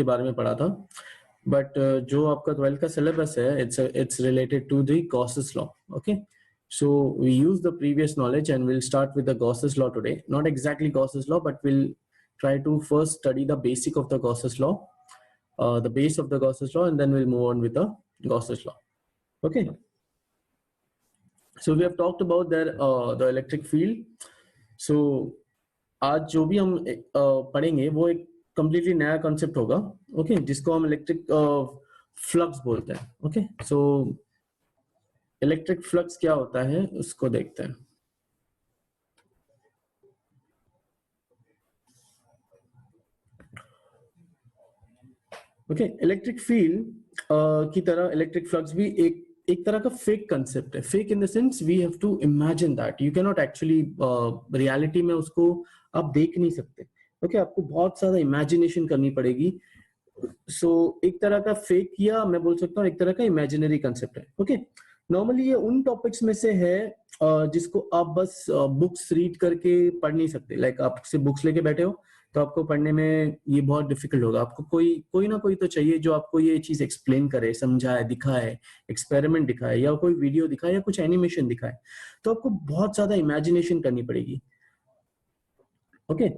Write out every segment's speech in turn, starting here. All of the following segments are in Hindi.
के बारे में पढ़ा था, बट जो आपका 12th का सिलेबस है it's related to the Gauss's law. Okay, so we use the previous knowledge and we'll start with the Gauss's law today. Not exactly Gauss's law, but we'll try to first study the basic of the Gauss's law, the base of the Gauss's law, and then we'll move on with the Gauss's law. Okay, so we have talked about the electric field. So आज जो भी हम पढ़ेंगे वो एक कंप्लीटली नया कॉन्सेप्ट होगा, ओके, जिसको हम इलेक्ट्रिक फ्लक्स बोलते हैं. ओके, सो इलेक्ट्रिक फ्लक्स क्या होता है उसको देखते हैं. ओके, इलेक्ट्रिक फील्ड की तरह इलेक्ट्रिक फ्लक्स भी एक तरह का फेक कंसेप्ट है. Fake in the sense we have to imagine that, you can not actually reality में उसको आप देख नहीं सकते. ओके, आपको बहुत ज्यादा इमेजिनेशन करनी पड़ेगी. सो एक तरह का फेक, या मैं बोल सकता हूँ एक तरह का इमेजिनरी कंसेप्ट है. ओके, नॉर्मली ये उन टॉपिक्स में से है जिसको आप बस बुक्स रीड करके पढ़ नहीं सकते. लाइक आप से बुक्स लेके बैठे हो तो आपको पढ़ने में ये बहुत डिफिकल्ट होगा. आपको कोई ना कोई तो चाहिए जो आपको ये चीज एक्सप्लेन करे, समझाए, दिखाए, एक्सपेरिमेंट दिखाए, या कोई वीडियो दिखाए, या कुछ एनिमेशन दिखाए. तो आपको बहुत ज्यादा इमेजिनेशन करनी पड़ेगी. ओके,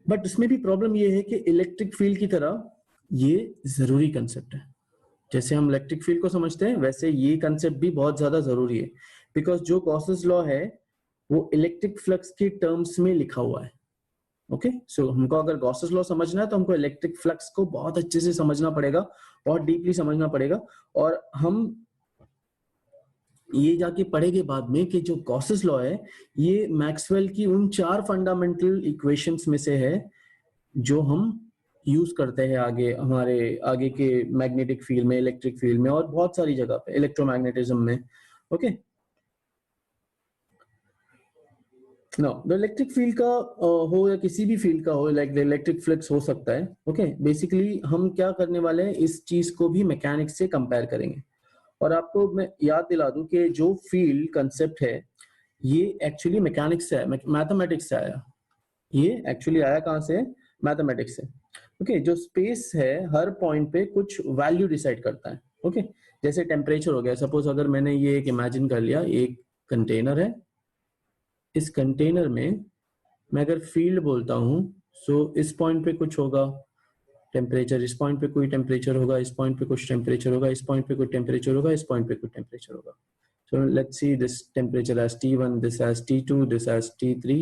बट उसमें भी प्रॉब्लम ये है कि इलेक्ट्रिक फील्ड की तरह ये जरूरी कंसेप्ट है. जैसे हम इलेक्ट्रिक फील्ड को समझते हैं वैसे ये कंसेप्ट भी बहुत ज्यादा जरूरी है. बिकॉज जो गॉसेस लॉ है वो इलेक्ट्रिक फ्लक्स के टर्म्स में लिखा हुआ है. ओके, सो हमको अगर गॉसेस लॉ समझना है तो हमको इलेक्ट्रिक फ्लक्स को बहुत अच्छे से समझना पड़ेगा, बहुत डीपली समझना पड़ेगा. और हम ये जाके पढ़ेंगे बाद में कि जो गॉसेस लॉ है ये मैक्सवेल की उन 4 फंडामेंटल इक्वेशंस में से है जो हम यूज करते हैं आगे हमारे आगे के मैग्नेटिक फील्ड में, इलेक्ट्रिक फील्ड में, और बहुत सारी जगह पे, इलेक्ट्रोमैग्नेटिज्म में. Okay, know the electric field का हो या किसी भी फील्ड का हो, लाइक द इलेक्ट्रिक फ्लक्स हो सकता है. ओके, बेसिकली हम क्या करने वाले हैं, इस चीज को भी मैकेनिक्स से कंपेयर करेंगे. और आपको मैं याद दिला दूं कि जो फील्ड कंसेप्ट है ये एक्चुअली मैकेनिक्स से, मैथमेटिक्स से आया. ये एक्चुअली आया कहां से? मैथमेटिक्स से. ओके, जो स्पेस है हर पॉइंट पे कुछ वैल्यू डिसाइड करता है. ओके, जैसे टेम्परेचर हो गया. सपोज अगर मैंने ये एक इमेजिन कर लिया, एक कंटेनर है, इस कंटेनर में मैं अगर फील्ड बोलता हूं सो इस पॉइंट पे कुछ होगा टेम्परेचर, इस पॉइंट पे कोई टेम्परेचर होगा, इस पॉइंट पे कुछ टेम्परेचर होगा, इस पॉइंट पे कोई टेम्परेचर होगा, इस पॉइंट पे कुछ टेम्परेचर होगा. So let's see this temperature as T1, this as T2, this as T3,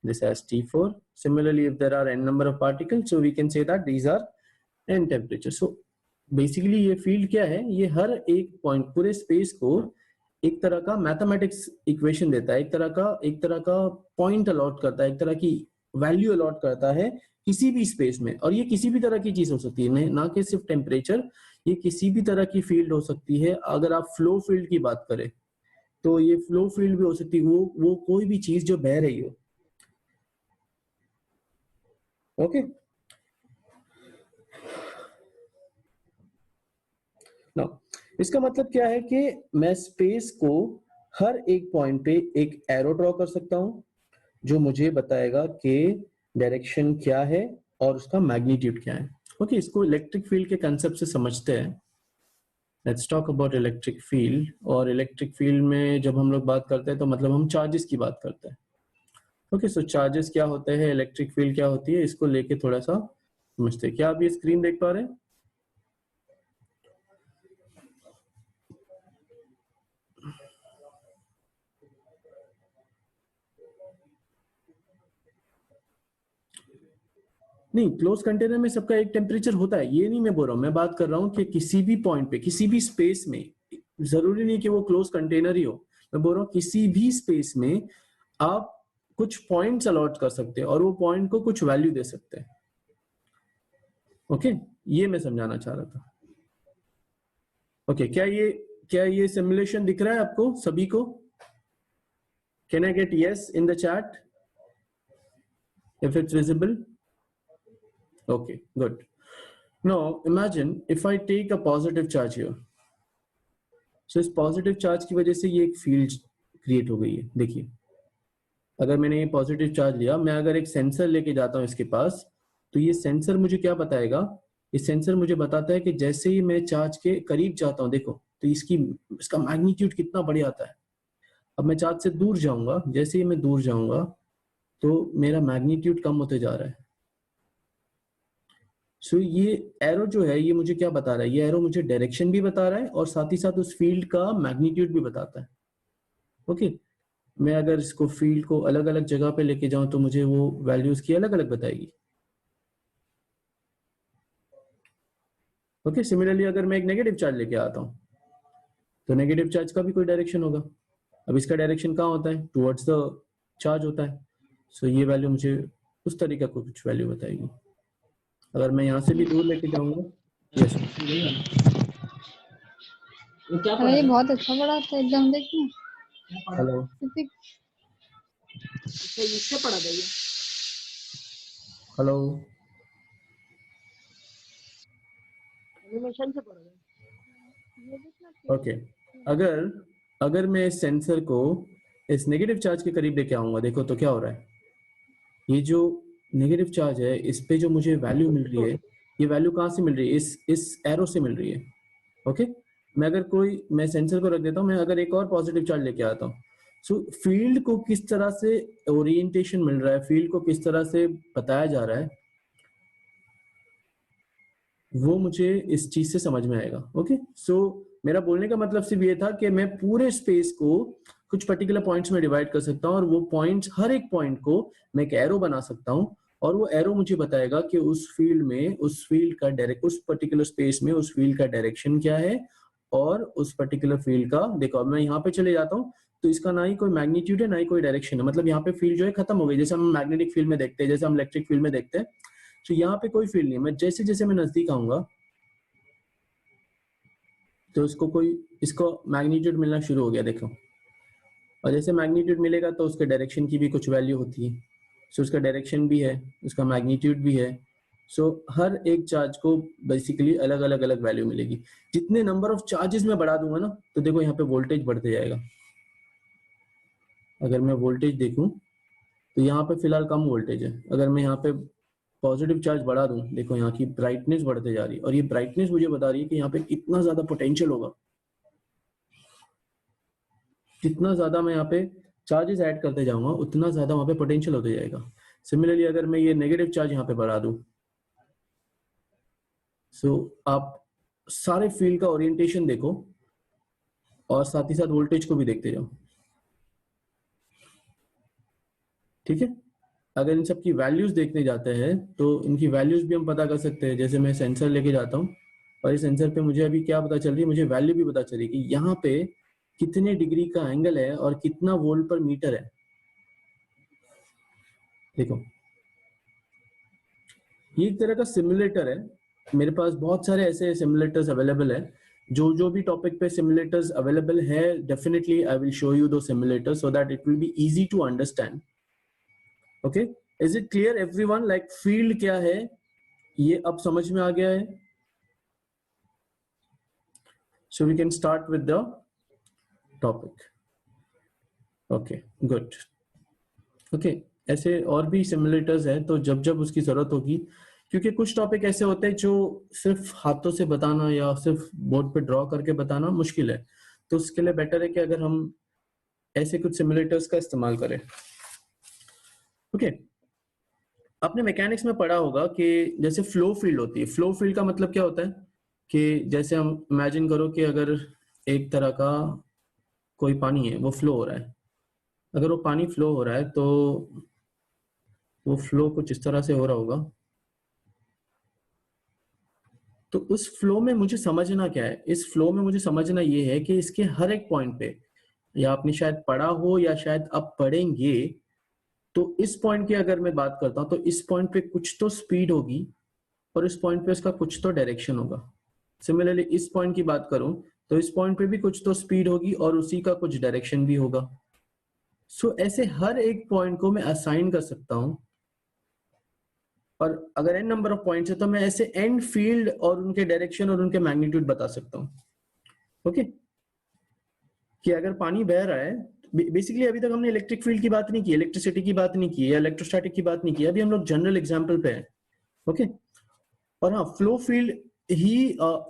this as T4. Similarly, if there are n number of particles, so we can say that these are n temperature. So basically ये फील्ड क्या है, ये हर एक पॉइंट पूरे स्पेस को एक तरह का मैथमेटिक्स इक्वेशन देता है, एक तरह का पॉइंट अलॉट करता है, एक तरह की वैल्यू अलॉट करता है किसी भी स्पेस में. और ये किसी भी तरह की चीज हो सकती है, ना कि सिर्फ टेम्परेचर, ये किसी भी तरह की फील्ड हो सकती है. अगर आप फ्लो फील्ड की बात करें तो ये फ्लो फील्ड भी हो सकती है, वो कोई भी चीज जो बह रही हो. ओके, नाउ इसका मतलब क्या है कि मैं स्पेस को हर एक पॉइंट पे एक एरो ड्रॉ कर सकता हूं जो मुझे बताएगा कि डायरेक्शन क्या है और उसका मैग्नीट्यूड क्या है. ओके, इसको इलेक्ट्रिक फील्ड के कंसेप्ट से समझते हैं. Let's talk about electric field. और इलेक्ट्रिक फील्ड में जब हम लोग बात करते हैं तो मतलब हम चार्जेस की बात करते हैं. ओके, सो चार्जेस क्या होते हैं, इलेक्ट्रिक फील्ड क्या होती है, इसको लेके थोड़ा सा समझते हैं. क्या आप ये स्क्रीन देख पा रहे हैं? नहीं, क्लोज कंटेनर में सबका एक टेम्परेचर होता है, ये नहीं मैं बोल रहा हूँ. मैं बात कर रहा हूँ कि किसी भी पॉइंट पे, किसी भी स्पेस में, जरूरी नहीं कि वो क्लोज कंटेनर ही हो, मैं बोल रहा हूँ किसी भी स्पेस में आप कुछ पॉइंट्स अलॉट कर सकते हैं और वो पॉइंट को कुछ वैल्यू दे सकते हैं. ओके, ये मैं समझाना चाह रहा था. ओके, क्या ये सिमुलेशन दिख रहा है आपको सभी को? Can I get yes in the chat if it's visible? Okay, good. Now imagine if I take a positive charge here. So इस पॉजिटिव चार्ज की वजह से ये एक फील्ड क्रिएट हो गई है. देखिए, अगर मैंने ये पॉजिटिव चार्ज लिया, मैं अगर एक सेंसर लेके जाता हूँ इसके पास, तो ये सेंसर मुझे क्या बताएगा, ये सेंसर मुझे बताता है कि जैसे ही मैं चार्ज के करीब जाता हूँ, देखो तो इसका मैग्नीट्यूड कितना बढ़ आता है। अब मैं चार्ज से दूर जाऊंगा, जैसे ही मैं दूर जाऊंगा तो मेरा मैग्नीट्यूड कम होते जा रहा है। सो ये एरो जो है ये मुझे क्या बता रहा है, ये एरो मुझे डायरेक्शन भी बता रहा है और साथ ही साथ उस फील्ड का मैग्नीट्यूड भी बताता है। ओके, मैं अगर इसको फील्ड को अलग अलग जगह पे लेके जाऊं तो मुझे वो वैल्यूज की अलग अलग बताएगी। ओके, सिमिलरली अगर मैं एक नेगेटिव चार्ज लेके आता हूं तो नेगेटिव चार्ज का भी कोई डायरेक्शन होगा। अब इसका डायरेक्शन कहाँ होता है, टुवर्ड्स द चार्ज होता है। सो ये वैल्यू मुझे उस तरीका को कुछ वैल्यू बताएगी। अगर मैं यहाँ से भी दूर लेके जाऊंगा, यस वो क्या अरे ये बहुत अच्छा पढ़ा था एकदम, देखना हेलो इससे पढ़ा था ये। हेलो एनिमेशन से पढ़ा था ये, देखना ओके, अगर अगर मैं इस सेंसर को इस नेगेटिव चार्ज के करीब लेके आऊंगा, देखो तो क्या हो रहा है, ये जो नेगेटिव चार्ज है इस पे जो मुझे वैल्यू मिल रही है, ये वैल्यू कहाँ से मिल रही है, इस एरो से मिल रही है। ओके, मैं सेंसर को रख देता हूँ, मैं अगर एक और पॉजिटिव चार्ज लेके आता हूँ, सो फील्ड को किस तरह से ओरिएंटेशन मिल रहा है, फील्ड को किस तरह से बताया जा रहा है, वो मुझे इस चीज से समझ में आएगा। ओके, सो मेरा बोलने का मतलब सिर्फ ये था कि मैं पूरे स्पेस को कुछ पर्टिकुलर पॉइंट्स में डिवाइड कर सकता हूँ और वो पॉइंट्स, हर एक पॉइंट को मैं एक एरो बना सकता हूँ और वो एरो मुझे बताएगा कि उस फील्ड में, उस फील्ड का डायरेक्ट, उस पर्टिकुलर स्पेस में उस फील्ड का डायरेक्शन क्या है और उस पर्टिकुलर फील्ड का, देखो अब मैं यहाँ पे चले जाता हूँ तो इसका ना ही कोई मैग्नीट्यूड है ना ही कोई डायरेक्शन है, मतलब यहाँ पे फील्ड जो है खत्म हो गई, जैसे हम मैग्नेटिक फील्ड में देखते हैं, जैसे हम इलेक्ट्रिक फील्ड में देखते हैं। तो यहाँ पे कोई फील्ड नहीं है, मैं जैसे जैसे मैं नजदीक आऊंगा तो इसको मैग्नीट्यूड मिलना शुरू हो गया, देखो। और जैसे मैग्नीट्यूड मिलेगा तो उसके डायरेक्शन की भी कुछ वैल्यू होती है, सो उसका डायरेक्शन भी है, उसका मैग्नीट्यूड भी है। सो हर एक चार्ज को बेसिकली अलग अलग अलग वैल्यू मिलेगी। जितने नंबर ऑफ चार्जेस मैं बढ़ा दूंगा ना, तो देखो यहाँ पे वोल्टेज बढ़ते जाएगा। अगर मैं वोल्टेज देखूं तो यहाँ पे फिलहाल कम वोल्टेज है, अगर मैं यहाँ पे पॉजिटिव चार्ज बढ़ा दूं, देखो यहाँ की ब्राइटनेस बढ़ते जा रही है और ये ब्राइटनेस मुझे बता रही है कि यहाँ पे कितना ज्यादा पोटेंशियल होगा। जितना ज्यादा मैं यहाँ पे चार्जेस ऐड करते जाऊंगा उतना ज्यादा वहां पे पोटेंशियल होते जाएगा। सिमिलरली अगर मैं ये नेगेटिव चार्ज यहाँ पे बढ़ा दूं, सो आप सारे फील्ड का ओरिएंटेशन देखो और साथ ही साथ वोल्टेज को भी देखते जाओ। ठीक है, अगर इन सब की वैल्यूज देखने जाते हैं तो इनकी वैल्यूज भी हम पता कर सकते हैं। जैसे मैं सेंसर लेके जाता हूँ और इस सेंसर पे मुझे अभी क्या पता चल रही है, मुझे वैल्यू भी पता चल रही है कि यहाँ पे कितने डिग्री का एंगल है और कितना वोल्ट पर मीटर है। देखो ये एक तरह का सिमुलेटर है, मेरे पास बहुत सारे ऐसे सिमुलेटर्स अवेलेबल है। जो जो भी टॉपिक पे सिमुलेटर्स अवेलेबल है, definitely I will show you दो simulators so that it will be easy to understand. Okay, is it clear everyone, like field क्या है ये अब समझ में आ गया है? So we can start with the topic. Okay good. Okay, ऐसे और भी सिमुलेटर्स हैं, तो जब जब उसकी जरूरत होगी, क्योंकि कुछ टॉपिक ऐसे होते हैं जो सिर्फ हाथों से बताना या सिर्फ बोर्ड पे ड्रॉ करके बताना मुश्किल है, तो उसके लिए बेटर है कि अगर हम ऐसे कुछ सिमुलेटर्स का इस्तेमाल करें। ओके, आपने मैकेनिक्स में पढ़ा होगा कि जैसे फ्लो फील्ड होती है, फ्लो फील्ड का मतलब क्या होता है कि जैसे हम इमेजिन करो कि अगर एक तरह का कोई पानी है वो फ्लो हो रहा है, अगर वो पानी फ्लो हो रहा है तो वो फ्लो कुछ इस तरह से हो रहा होगा। तो उस फ्लो में मुझे समझना क्या है, इस फ्लो में मुझे समझना ये है कि इसके हर एक पॉइंट पे, या आपने शायद पढ़ा हो या शायद आप पढ़ेंगे, तो इस पॉइंट की अगर मैं बात करता हूं तो इस पॉइंट पे कुछ तो स्पीड होगी और इस पॉइंट पे इसका कुछ तो डायरेक्शन होगा। सिमिलरली इस पॉइंट की बात करूं तो इस पॉइंट पे भी कुछ तो स्पीड होगी और उसी का कुछ डायरेक्शन भी होगा। सो ऐसे हर एक पॉइंट को मैं असाइन कर सकता हूं, और अगर n नंबर ऑफ पॉइंट्स है तो मैं ऐसे n फील्ड और उनके डायरेक्शन और उनके मैग्नीट्यूड बता सकता हूँ। ओके, कि अगर पानी बह रहा है, बेसिकली अभी तक हमने इलेक्ट्रिक फील्ड की बात नहीं की, इलेक्ट्रिसिटी की बात नहीं की या इलेक्ट्रोस्टैटिक की बात नहीं की, अभी हम लोग जनरल एग्जांपल पे हैं। ओके। और हाँ, फ्लो फील्ड ही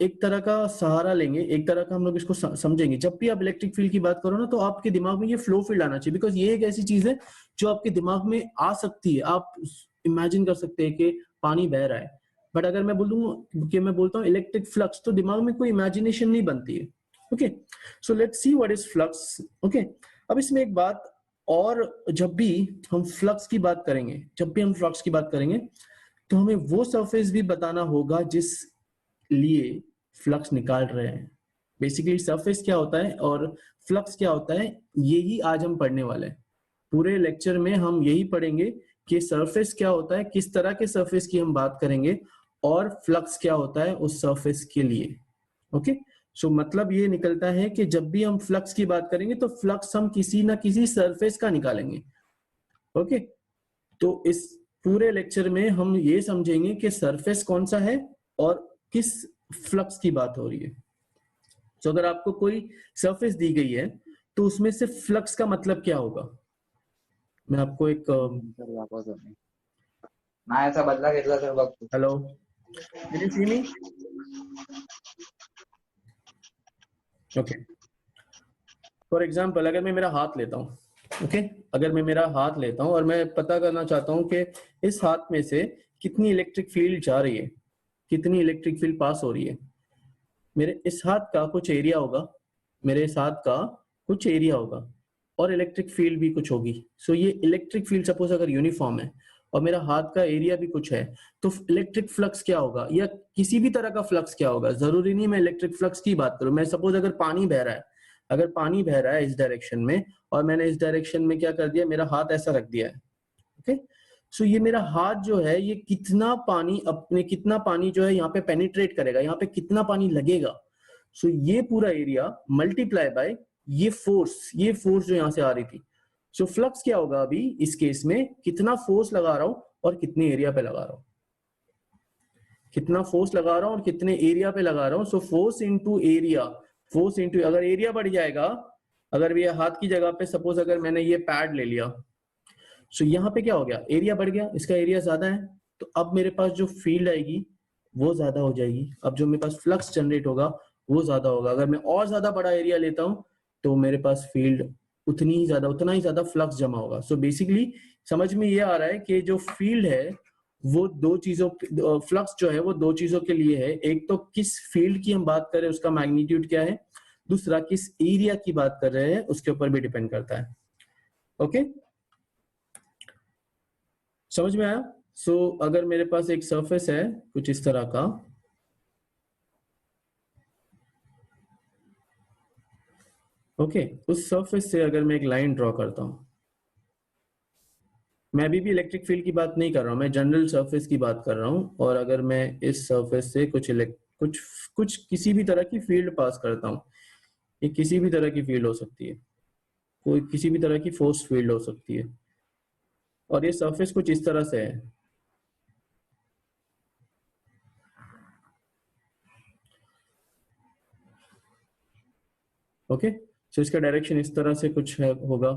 एक तरह का सहारा लेंगे, एक तरह का हम लोग इसको समझेंगे। जब भी आप इलेक्ट्रिक फील्ड की बात करो ना, तो आपके दिमाग में ये फ्लो फील्ड आना चाहिए, बिकॉज ये एक ऐसी चीज है जो आपके दिमाग में आ सकती है। आप इमेजिन कर सकते हैं कि पानी बह रहा है, बट अगर मैं बोलूँ कि मैं बोलता हूँ इलेक्ट्रिक फ्लक्स, तो दिमाग में कोई इमेजिनेशन नहीं बनती है। Okay, so let's see what is flux. Okay, अब इसमें एक बात और, जब भी हम फ्लक्स की बात करेंगे, तो हमें वो सरफेस भी बताना होगा जिस लिए फ्लक्स निकाल रहे हैं। बेसिकली सरफेस क्या होता है और फ्लक्स क्या होता है, यही आज हम पढ़ने वाले हैं। पूरे लेक्चर में हम यही पढ़ेंगे कि सरफेस क्या होता है, किस तरह के सरफेस की हम बात करेंगे, और फ्लक्स क्या होता है उस सरफेस के लिए। ओके, सो मतलब ये निकलता है कि जब भी हम फ्लक्स की बात करेंगे तो फ्लक्स हम किसी ना किसी सरफेस का निकालेंगे। ओके, तो इस पूरे लेक्चर में हम ये समझेंगे कि सरफेस कौन सा है और किस फ्लक्स की बात हो रही है। तो अगर आपको कोई सरफेस दी गई है तो उसमें से फ्लक्स का मतलब क्या होगा। मैं आपको एक ऐसा बदला घेतला तर बघ। Hello, can you see me? Okay, for example अगर मैं मेरा हाथ लेता हूँ, ओके, अगर मैं मेरा हाथ लेता हूँ और मैं पता करना चाहता हूँ कि इस हाथ में से कितनी इलेक्ट्रिक फील्ड जा रही है, कितनी इलेक्ट्रिक फील्ड पास हो रही है। मेरे इस हाथ का कुछ एरिया होगा, मेरे इस हाथ का कुछ एरिया होगा, और इलेक्ट्रिक फील्ड भी कुछ होगी। सो ये इलेक्ट्रिक फील्ड सपोज अगर यूनिफॉर्म है और मेरा हाथ का एरिया भी कुछ है, तो इलेक्ट्रिक फ्लक्स क्या होगा, या किसी भी तरह का फ्लक्स क्या होगा। जरूरी नहीं मैं इलेक्ट्रिक फ्लक्स की बात करूं, मैं सपोज अगर पानी बह रहा है, इस डायरेक्शन में, और मैंने इस डायरेक्शन में क्या कर दिया, मेरा हाथ ऐसा रख दिया है। ओके, सो ये मेरा हाथ जो है, ये कितना पानी जो है यहाँ पे पेनिट्रेट करेगा, यहाँ पे कितना पानी लगेगा। सो ये पूरा एरिया मल्टीप्लाई बाय ये फोर्स जो यहाँ से आ रही थी। सो फ्लक्स क्या होगा अभी इस केस में, कितना फोर्स लगा रहा हूं और कितने एरिया पे लगा रहा हूं, कितना फोर्स लगा रहा हूं और कितने एरिया पे लगा रहा हूं। सो फोर्स इंटू एरिया, अगर एरिया बढ़ जाएगा, अगर ये हाथ की जगह पे सपोज अगर मैंने ये पैड ले लिया, सो यहाँ पे क्या हो गया, एरिया बढ़ गया, इसका एरिया ज्यादा है, तो अब मेरे पास जो फील्ड आएगी वो ज्यादा हो जाएगी। अब जो मेरे पास फ्लक्स जनरेट होगा वो ज्यादा होगा। अगर मैं और ज्यादा बड़ा एरिया लेता हूं तो मेरे पास फील्ड उतना ही ज्यादा फ्लक्स जमा होगा। सो बेसिकली समझ में ये आ रहा है कि जो फील्ड है वो दो चीजों, फ्लक्स जो है वो दो चीजों के लिए है। एक तो किस फील्ड की हम बात कर रहे हैं उसका मैग्नीट्यूड क्या है, दूसरा किस एरिया की बात कर रहे हैं उसके ऊपर भी डिपेंड करता है। ओके, समझ में आया? सो अगर मेरे पास एक सरफेस है कुछ इस तरह का, ओके, उस सरफेस से अगर मैं एक लाइन ड्रॉ करता हूं, मैं अभी भी इलेक्ट्रिक फील्ड की बात नहीं कर रहा हूं, मैं जनरल सरफेस की बात कर रहा हूं। और अगर मैं इस सरफेस से कुछ किसी भी तरह की फील्ड पास करता हूं, ये किसी भी तरह की फील्ड हो सकती है, कोई किसी भी तरह की फोर्स फील्ड हो सकती है, और ये सरफेस कुछ इस तरह से है। ओके, सो इसका डायरेक्शन इस तरह से कुछ होगा।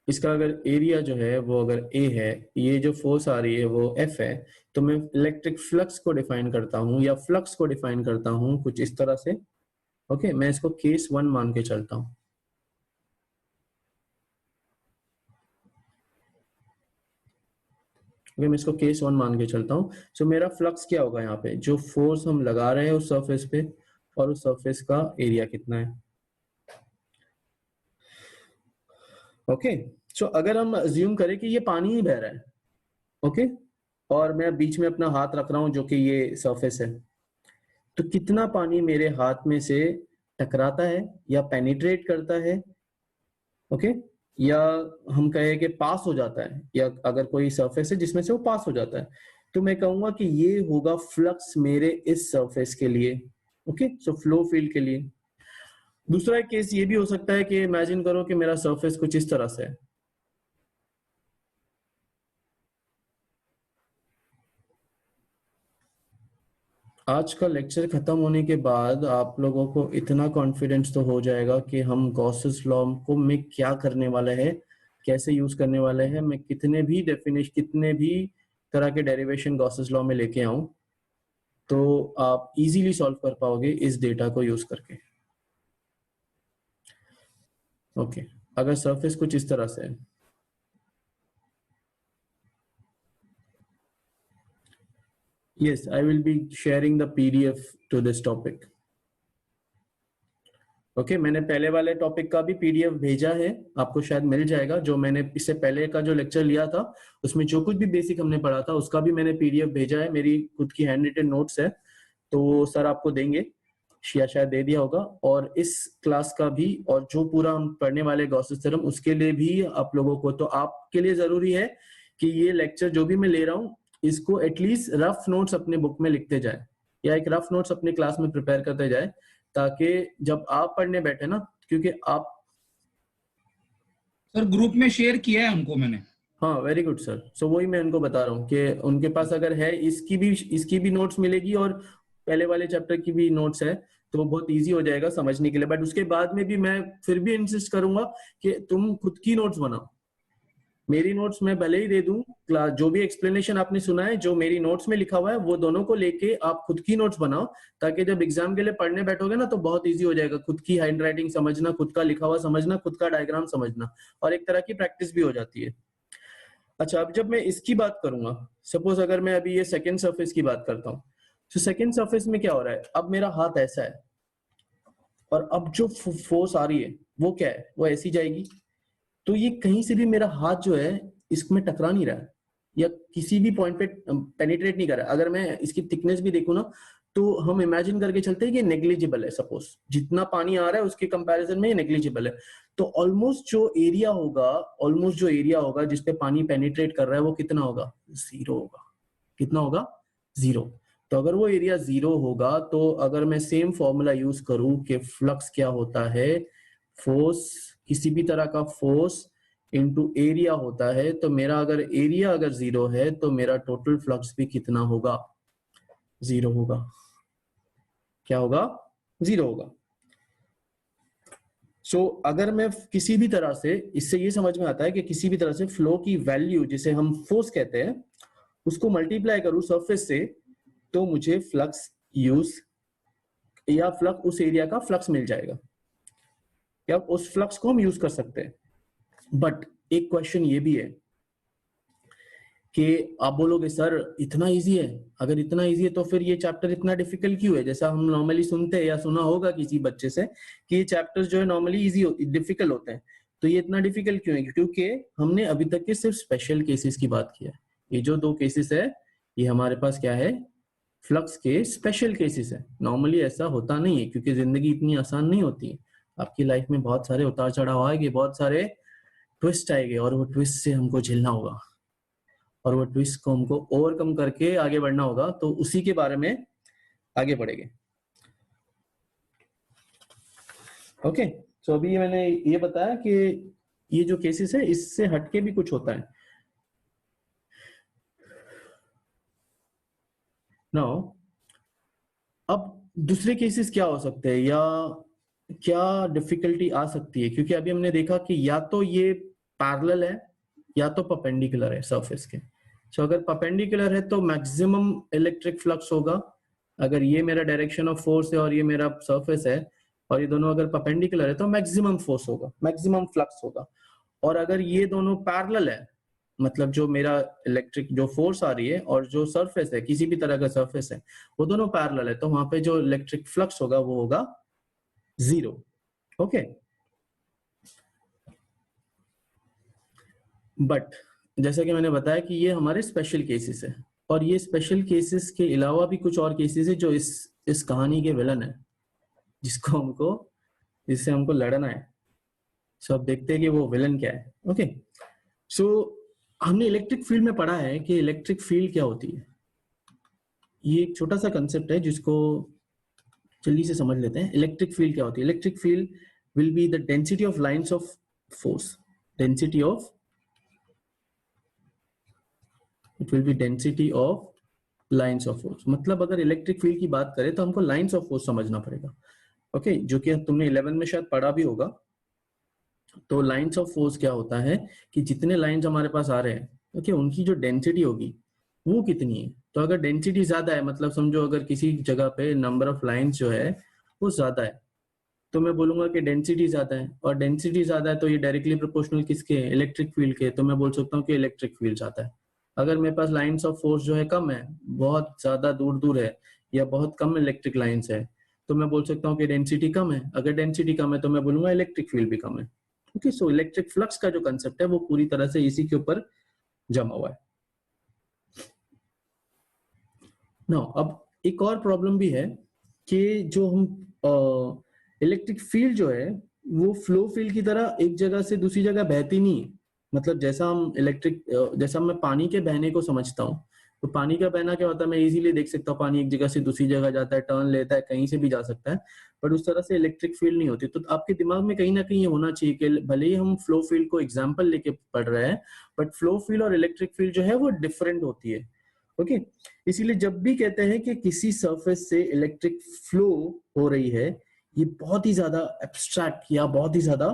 इसका अगर एरिया जो है वो अगर ए है, ये जो फोर्स आ रही है वो एफ है, तो मैं इलेक्ट्रिक फ्लक्स को डिफाइन करता हूं या फ्लक्स को डिफाइन करता हूं कुछ इस तरह से। ओके, मैं इसको केस 1 मान के चलता हूं। मैं इसको केस 1 मान के चलता हूं। सो मेरा फ्लक्स क्या होगा, यहाँ पे जो फोर्स हम लगा रहे हैं उस सरफेस पे, और उस सरफेस का एरिया कितना है। ओके, सो अगर हम अज्यूम करें कि ये पानी ही बह रहा है, ओके, और मैं बीच में अपना हाथ रख रहा हूं जो कि ये सरफेस है, तो कितना पानी मेरे हाथ में से टकराता है या पेनिट्रेट करता है, ओके, या हम कहें कि पास हो जाता है, या अगर कोई सरफेस है जिसमें से वो पास हो जाता है, तो मैं कहूंगा कि ये होगा फ्लक्स मेरे इस सरफेस के लिए। ओके, सो फ्लो फील्ड के लिए। दूसरा एक केस ये भी हो सकता है कि इमेजिन करो कि मेरा सरफेस कुछ इस तरह से है, आज का लेक्चर खत्म होने के बाद आप लोगों को इतना कॉन्फिडेंस तो हो जाएगा कि हम गॉसेस लॉ को में क्या करने वाला है, कैसे यूज करने वाले हैं, मैं कितने भी तरह के डेरिवेशन गॉसेस लॉ में लेके आऊं तो आप इजीली सॉल्व कर पाओगे इस डेटा को यूज करके। ओके, अगर सरफेस कुछ इस तरह से है, yes, I will be sharing the PDF to this topic. Okay मैंने पहले वाले टॉपिक का भी PDF भेजा है, आपको शायद मिल जाएगा। जो मैंने इससे पहले का जो लेक्चर लिया था उसमें जो कुछ भी बेसिक हमने पढ़ा था उसका भी मैंने PDF भेजा है, मेरी खुद की हैंड रिटन नोट्स है, तो सर आपको देंगे या शायद दे दिया होगा। और इस क्लास का भी और जो पूरा हम पढ़ने वाले गॉसेस थ्योरम उसके लिए भी आप लोगों को, तो आपके लिए जरूरी है कि ये लेक्चर जो भी मैं ले रहा हूँ इसको एटलीस्ट रफ नोट्स अपने बुक में लिखते जाए या एक रफ नोट्स अपने क्लास में प्रिपेयर करते जाए, ताकि जब आप पढ़ने बैठे ना, क्योंकि आप सर ग्रुप में शेयर किया है उनको मैंने। हाँ वेरी गुड सर। सो वही मैं उनको बता रहा हूँ कि उनके पास अगर है इसकी भी नोट्स मिलेगी और पहले वाले चैप्टर की भी नोट्स है, तो बहुत इजी हो जाएगा समझने के लिए। बट उसके बाद में भी मैं फिर भी इंसिस्ट करूंगा कि तुम खुद की नोट्स बनाओ। मेरी नोट्स मैं भले ही दे दूं, क्लास जो भी एक्सप्लेनेशन आपने सुना है जो मेरी नोट्स में लिखा हुआ है वो दोनों को लेके आप खुद की नोट्स बनाओ, ताकि जब एग्जाम के लिए पढ़ने बैठोगे ना तो बहुत इजी हो जाएगा। खुद की हैंड राइटिंग समझना, खुद का लिखा हुआ समझना, खुद का डायग्राम समझना, और एक तरह की प्रैक्टिस भी हो जाती है। अच्छा, अब जब मैं इसकी बात करूंगा, सपोज अगर मैं अभी ये सेकेंड सरफेस की बात करता हूँ, तो सेकेंड सरफेस में क्या हो रहा है, अब मेरा हाथ ऐसा है और अब जो फोर्स आ रही है वो क्या है, वो ऐसी जाएगी। तो ये कहीं से भी मेरा हाथ जो है इसमें टकरा नहीं रहा है या किसी भी पॉइंट पे पेनिट्रेट नहीं कर रहा है। अगर मैं इसकी थिकनेस भी देखूं ना तो हम इमेजिन करके चलते हैं कि नेग्लिजिबल है। सपोज जितना पानी आ रहा है उसके कंपैरिजन में नेग्लिजिबल है, तो ऑलमोस्ट जो एरिया होगा जिस पे पानी पेनिट्रेट कर रहा है वो कितना होगा, 0 होगा। कितना होगा, 0। तो अगर वो एरिया 0 होगा तो अगर मैं सेम फॉर्मूला यूज करूं कि फ्लक्स क्या होता है, फोर्स, किसी भी तरह का फोर्स इनटू एरिया होता है, तो मेरा अगर एरिया अगर 0 है तो मेरा टोटल फ्लक्स भी कितना होगा, 0 होगा। क्या होगा, 0 होगा। सो अगर मैं किसी भी तरह से, इससे ये समझ में आता है कि किसी भी तरह से फ्लो की वैल्यू जिसे हम फोर्स कहते हैं उसको मल्टीप्लाई करूं सरफेस से, तो मुझे फ्लक्स यूज या फ्लक्स उस एरिया का फ्लक्स मिल जाएगा, या उस फ्लक्स को हम यूज कर सकते हैं। बट एक क्वेश्चन ये भी है कि आप बोलोगे सर इतना इजी है, अगर इतना इजी है तो फिर ये चैप्टर इतना डिफिकल्ट क्यों है। जैसा हम नॉर्मली सुनते हैं या सुना होगा किसी बच्चे से कि ये चैप्टर्स जो है नॉर्मली डिफिकल्ट होते हैं, तो ये इतना डिफिकल्ट क्यों है, क्योंकि हमने अभी तक के सिर्फ स्पेशल केसेस की बात की है। ये जो 2 केसेस है ये हमारे पास क्या है, फ्लक्स के स्पेशल केसेस है। नॉर्मली ऐसा होता नहीं है, क्योंकि जिंदगी इतनी आसान नहीं होती है। आपकी लाइफ में बहुत सारे उतार चढ़ाव आएंगे, बहुत सारे ट्विस्ट आएंगे, और वो ट्विस्ट से हमको झेलना होगा और वो ट्विस्ट को हमको ओवरकम करके आगे बढ़ना होगा। तो उसी के बारे में आगे बढ़ेंगे। ओके, तो अभी मैंने ये बताया कि ये जो केसेस है इससे हटके भी कुछ होता है। नाउ अब दूसरे केसेस क्या हो सकते हैं या क्या डिफिकल्टी आ सकती है, क्योंकि अभी हमने देखा कि या तो ये पैरेलल है या तो परपेंडिकुलर है सरफेस के। सो अगर परपेंडिकुलर है तो मैक्सिमम इलेक्ट्रिक फ्लक्स होगा। अगर ये मेरा डायरेक्शन ऑफ फोर्स है और ये मेरा सरफेस है और ये दोनों अगर परपेंडिकुलर है तो मैक्सिमम फोर्स होगा, मैक्सिमम फ्लक्स होगा। और अगर ये दोनों पैरेलल है, मतलब जो मेरा इलेक्ट्रिक जो फोर्स आ रही है और जो सरफेस है, किसी भी तरह का सरफेस है, वो दोनों पैरेलल है, तो वहां पे जो इलेक्ट्रिक फ्लक्स होगा वो होगा 0। ओके, बट जैसा कि मैंने बताया कि ये हमारे स्पेशल केसेस है, और ये स्पेशल केसेस के अलावा भी कुछ और केसेस है जो इस कहानी के विलन है, जिससे हमको लड़ना है। सो अब देखते हैं कि वो विलन क्या है। ओके, सो हमने इलेक्ट्रिक फील्ड में पढ़ा है कि इलेक्ट्रिक फील्ड क्या होती है। ये एक छोटा सा कंसेप्ट है जिसको जल्दी से समझ लेते हैं। इलेक्ट्रिक फील्ड क्या होती है। Electric field will be the density of lines of force, density of, it will B density of lines of force. मतलब अगर इलेक्ट्रिक फील्ड की बात करें तो हमको लाइंस ऑफ फोर्स समझना पड़ेगा। ओके, जो कि तुमने 11 में शायद पढ़ा भी होगा। तो लाइंस ऑफ फोर्स क्या होता है कि जितने लाइंस हमारे पास आ रहे हैं, ओके, उनकी जो डेंसिटी होगी वो कितनी है। तो अगर डेंसिटी ज्यादा है, मतलब समझो अगर किसी जगह पे नंबर ऑफ लाइंस जो है वो ज्यादा है, तो मैं बोलूंगा कि डेंसिटी ज्यादा है, और डेंसिटी ज्यादा है तो ये डायरेक्टली प्रोपोर्शनल किसके, इलेक्ट्रिक फील्ड के, तो मैं बोल सकता हूँ कि इलेक्ट्रिक फील्ड ज्यादा है। अगर मेरे पास लाइंस ऑफ फोर्स जो है कम है, बहुत ज्यादा दूर दूर है, या बहुत कम इलेक्ट्रिक लाइंस है, तो मैं बोल सकता हूँ कि डेंसिटी कम है। अगर डेंसिटी कम है तो मैं बोलूंगा इलेक्ट्रिक फील्ड भी कम है। ओके, सो इलेक्ट्रिक फ्लक्स का जो कंसेप्ट है वो पूरी तरह से इसी के ऊपर जमा हुआ है। नाउ अब एक और प्रॉब्लम भी है कि जो हम इलेक्ट्रिक फील्ड जो है वो फ्लो फील्ड की तरह एक जगह से दूसरी जगह बहती नहीं है। मतलब जैसा हम जैसा मैं पानी के बहने को समझता हूँ, तो पानी का बहना क्या होता है, मैं इजीली देख सकता हूँ पानी एक जगह से दूसरी जगह जाता है, टर्न लेता है, कहीं से भी जा सकता है, बट उस तरह से इलेक्ट्रिक फील्ड नहीं होती। तो आपके दिमाग में कहीं ना कहीं ये होना चाहिए कि भले ही हम फ्लो फील्ड को एग्जाम्पल लेके पढ़ रहे हैं, बट फ्लो फील्ड और इलेक्ट्रिक फील्ड जो है वो डिफरेंट होती है। ओके, इसीलिए जब भी कहते हैं कि किसी सरफेस से इलेक्ट्रिक फ्लो हो रही है, ये बहुत ही ज्यादा एब्स्ट्रैक्ट या बहुत ही ज्यादा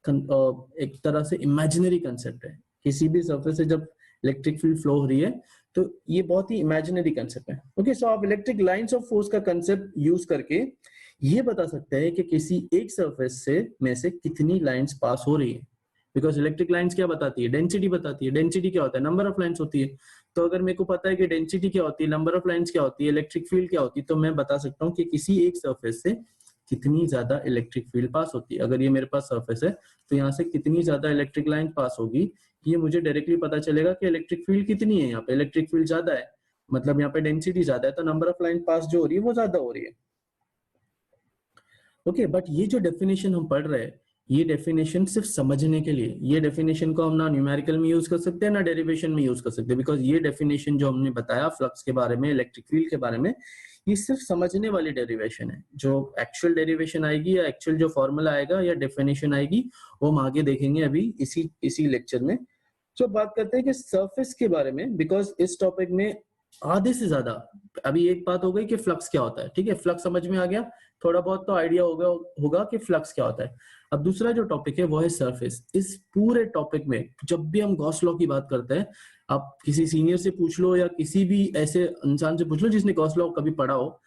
एक तरह से इमेजिनरी कंसेप्ट है। किसी भी सरफेस से जब इलेक्ट्रिक फील्ड फ्लो हो रही है तो ये बहुत ही इमेजिनरी कंसेप्ट है। ओके, सो आप इलेक्ट्रिक लाइंस ऑफ फोर्स का कंसेप्ट यूज करके ये बता सकते हैं कि किसी एक सरफेस से में से कितनी लाइंस पास हो रही है। बिकॉज इलेक्ट्रिक लाइंस क्या बताती है, डेंसिटी बताती है। डेंसिटी क्या होता है, नंबर ऑफ लाइंस होती है। तो अगर मेरे को पता है कि डेंसिटी क्या होती है, नंबर ऑफ लाइंस क्या होती है, इलेक्ट्रिक फील्ड क्या होती है, तो मैं बता सकता हूँ कि किसी एक सरफेस से कितनी ज्यादा इलेक्ट्रिक फील्ड पास होती है। अगर ये मेरे पास सरफेस है तो यहाँ से कितनी ज्यादा इलेक्ट्रिक लाइन पास होगी, ये मुझे डायरेक्टली पता चलेगा कि इलेक्ट्रिक फील्ड कितनी है। यहाँ पे इलेक्ट्रिक फील्ड ज्यादा है, मतलब यहाँ पे डेंसिटी ज्यादा है, तो नंबर ऑफ लाइन पास जो हो रही है वो ज्यादा हो रही है। ओके, बट ये जो डेफिनेशन हम पढ़ रहे हैं, ये डेफिनेशन सिर्फ समझने के लिए, ये डेफिनेशन को हम ना न्यूमेरिकल में यूज कर सकते हैं ना डेरिवेशन में यूज कर सकते हैं। बिकॉज ये डेफिनेशन जो हमने बताया फ्लक्स के बारे में, इलेक्ट्रिक फील्ड के बारे में, ये सिर्फ समझने वाली डेरिवेशन है। जो एक्चुअल डेरिवेशन आएगी या एक्चुअल जो फॉर्मूला आएगा या डेफिनेशन आएगी वो हम आगे देखेंगे अभी इसी लेक्चर में। तो बात करते हैं कि सरफेस के बारे में, बिकॉज इस टॉपिक में आधे से ज्यादा, अभी एक बात हो गई कि फ्लक्स क्या होता है, ठीक है, फ्लक्स समझ में आ गया, थोड़ा बहुत तो आइडिया होगा कि फ्लक्स क्या होता है। अब दूसरा जो टॉपिक है वो है सरफेस। इस पूरे टॉपिक में जब भी हम गॉस लॉ की बात करते हैं, आप किसी सीनियर से पूछ लो या किसी भी ऐसे इंसान से पूछ लो जिसने गॉस लॉ कभी पढ़ा हो,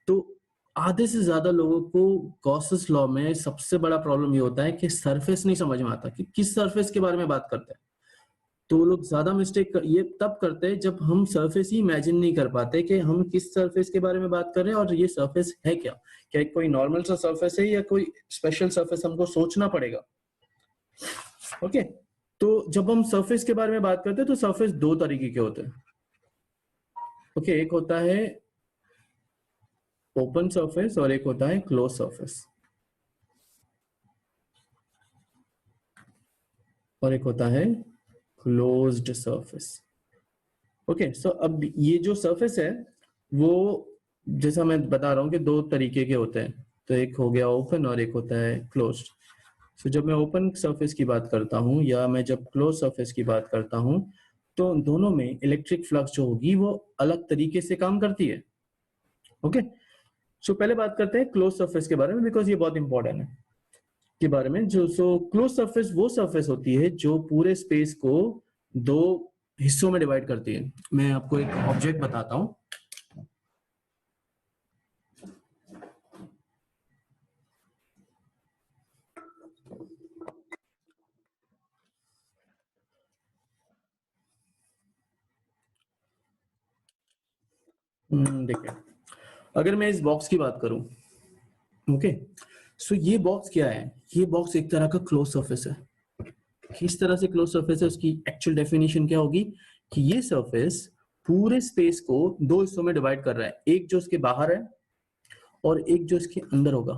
तो आधे से ज्यादा लोगों को गॉसेस लॉ में सबसे बड़ा प्रॉब्लम ये होता है कि सरफेस नहीं समझ में आता कि किस सरफेस के बारे में बात करते हैं। तो लोग ज्यादा मिस्टेक ये तब करते हैं जब हम सरफेस ही इमेजिन नहीं कर पाते कि हम किस सरफेस के बारे में बात कर रहे हैं और ये सरफेस है क्या। क्या कोई नॉर्मल सा सरफेस है या कोई स्पेशल सरफेस, हमको सोचना पड़ेगा। ओके, तो जब हम सरफेस के बारे में बात करते हैं तो सरफेस दो तरीके के होते हैं। ओके, एक होता है ओपन सरफेस और एक होता है क्लोज सरफेस, और एक होता है क्लोज्ड सरफेस। ओके, सो अब ये जो सरफेस है वो जैसा मैं बता रहा हूँ कि दो तरीके के होते हैं। तो एक हो गया ओपन और एक होता है क्लोज्ड। सो जब मैं ओपन सरफेस की बात करता हूँ या मैं जब क्लोज सरफेस की बात करता हूँ, तो दोनों में इलेक्ट्रिक फ्लक्स जो होगी वो अलग तरीके से काम करती है। ओके, सो पहले बात करते हैं क्लोज सरफेस के बारे में, बिकॉज ये बहुत इंपॉर्टेंट है के बारे में। जो क्लोज सरफेस वो सरफेस होती है जो पूरे स्पेस को दो हिस्सों में डिवाइड करती है। मैं आपको एक ऑब्जेक्ट बताता हूं। देखिए, अगर मैं इस बॉक्स की बात करूं, ओके, सो ये बॉक्स क्या है, ये बॉक्स एक तरह का क्लोज सरफेस है। किस तरह से क्लोज सरफेस है उसकी एक्चुअल डेफिनेशन क्या होगी कि ये सरफेस पूरे स्पेस को दो हिस्सों में डिवाइड कर रहा है, एक जो उसके बाहर है और एक जो इसके अंदर होगा।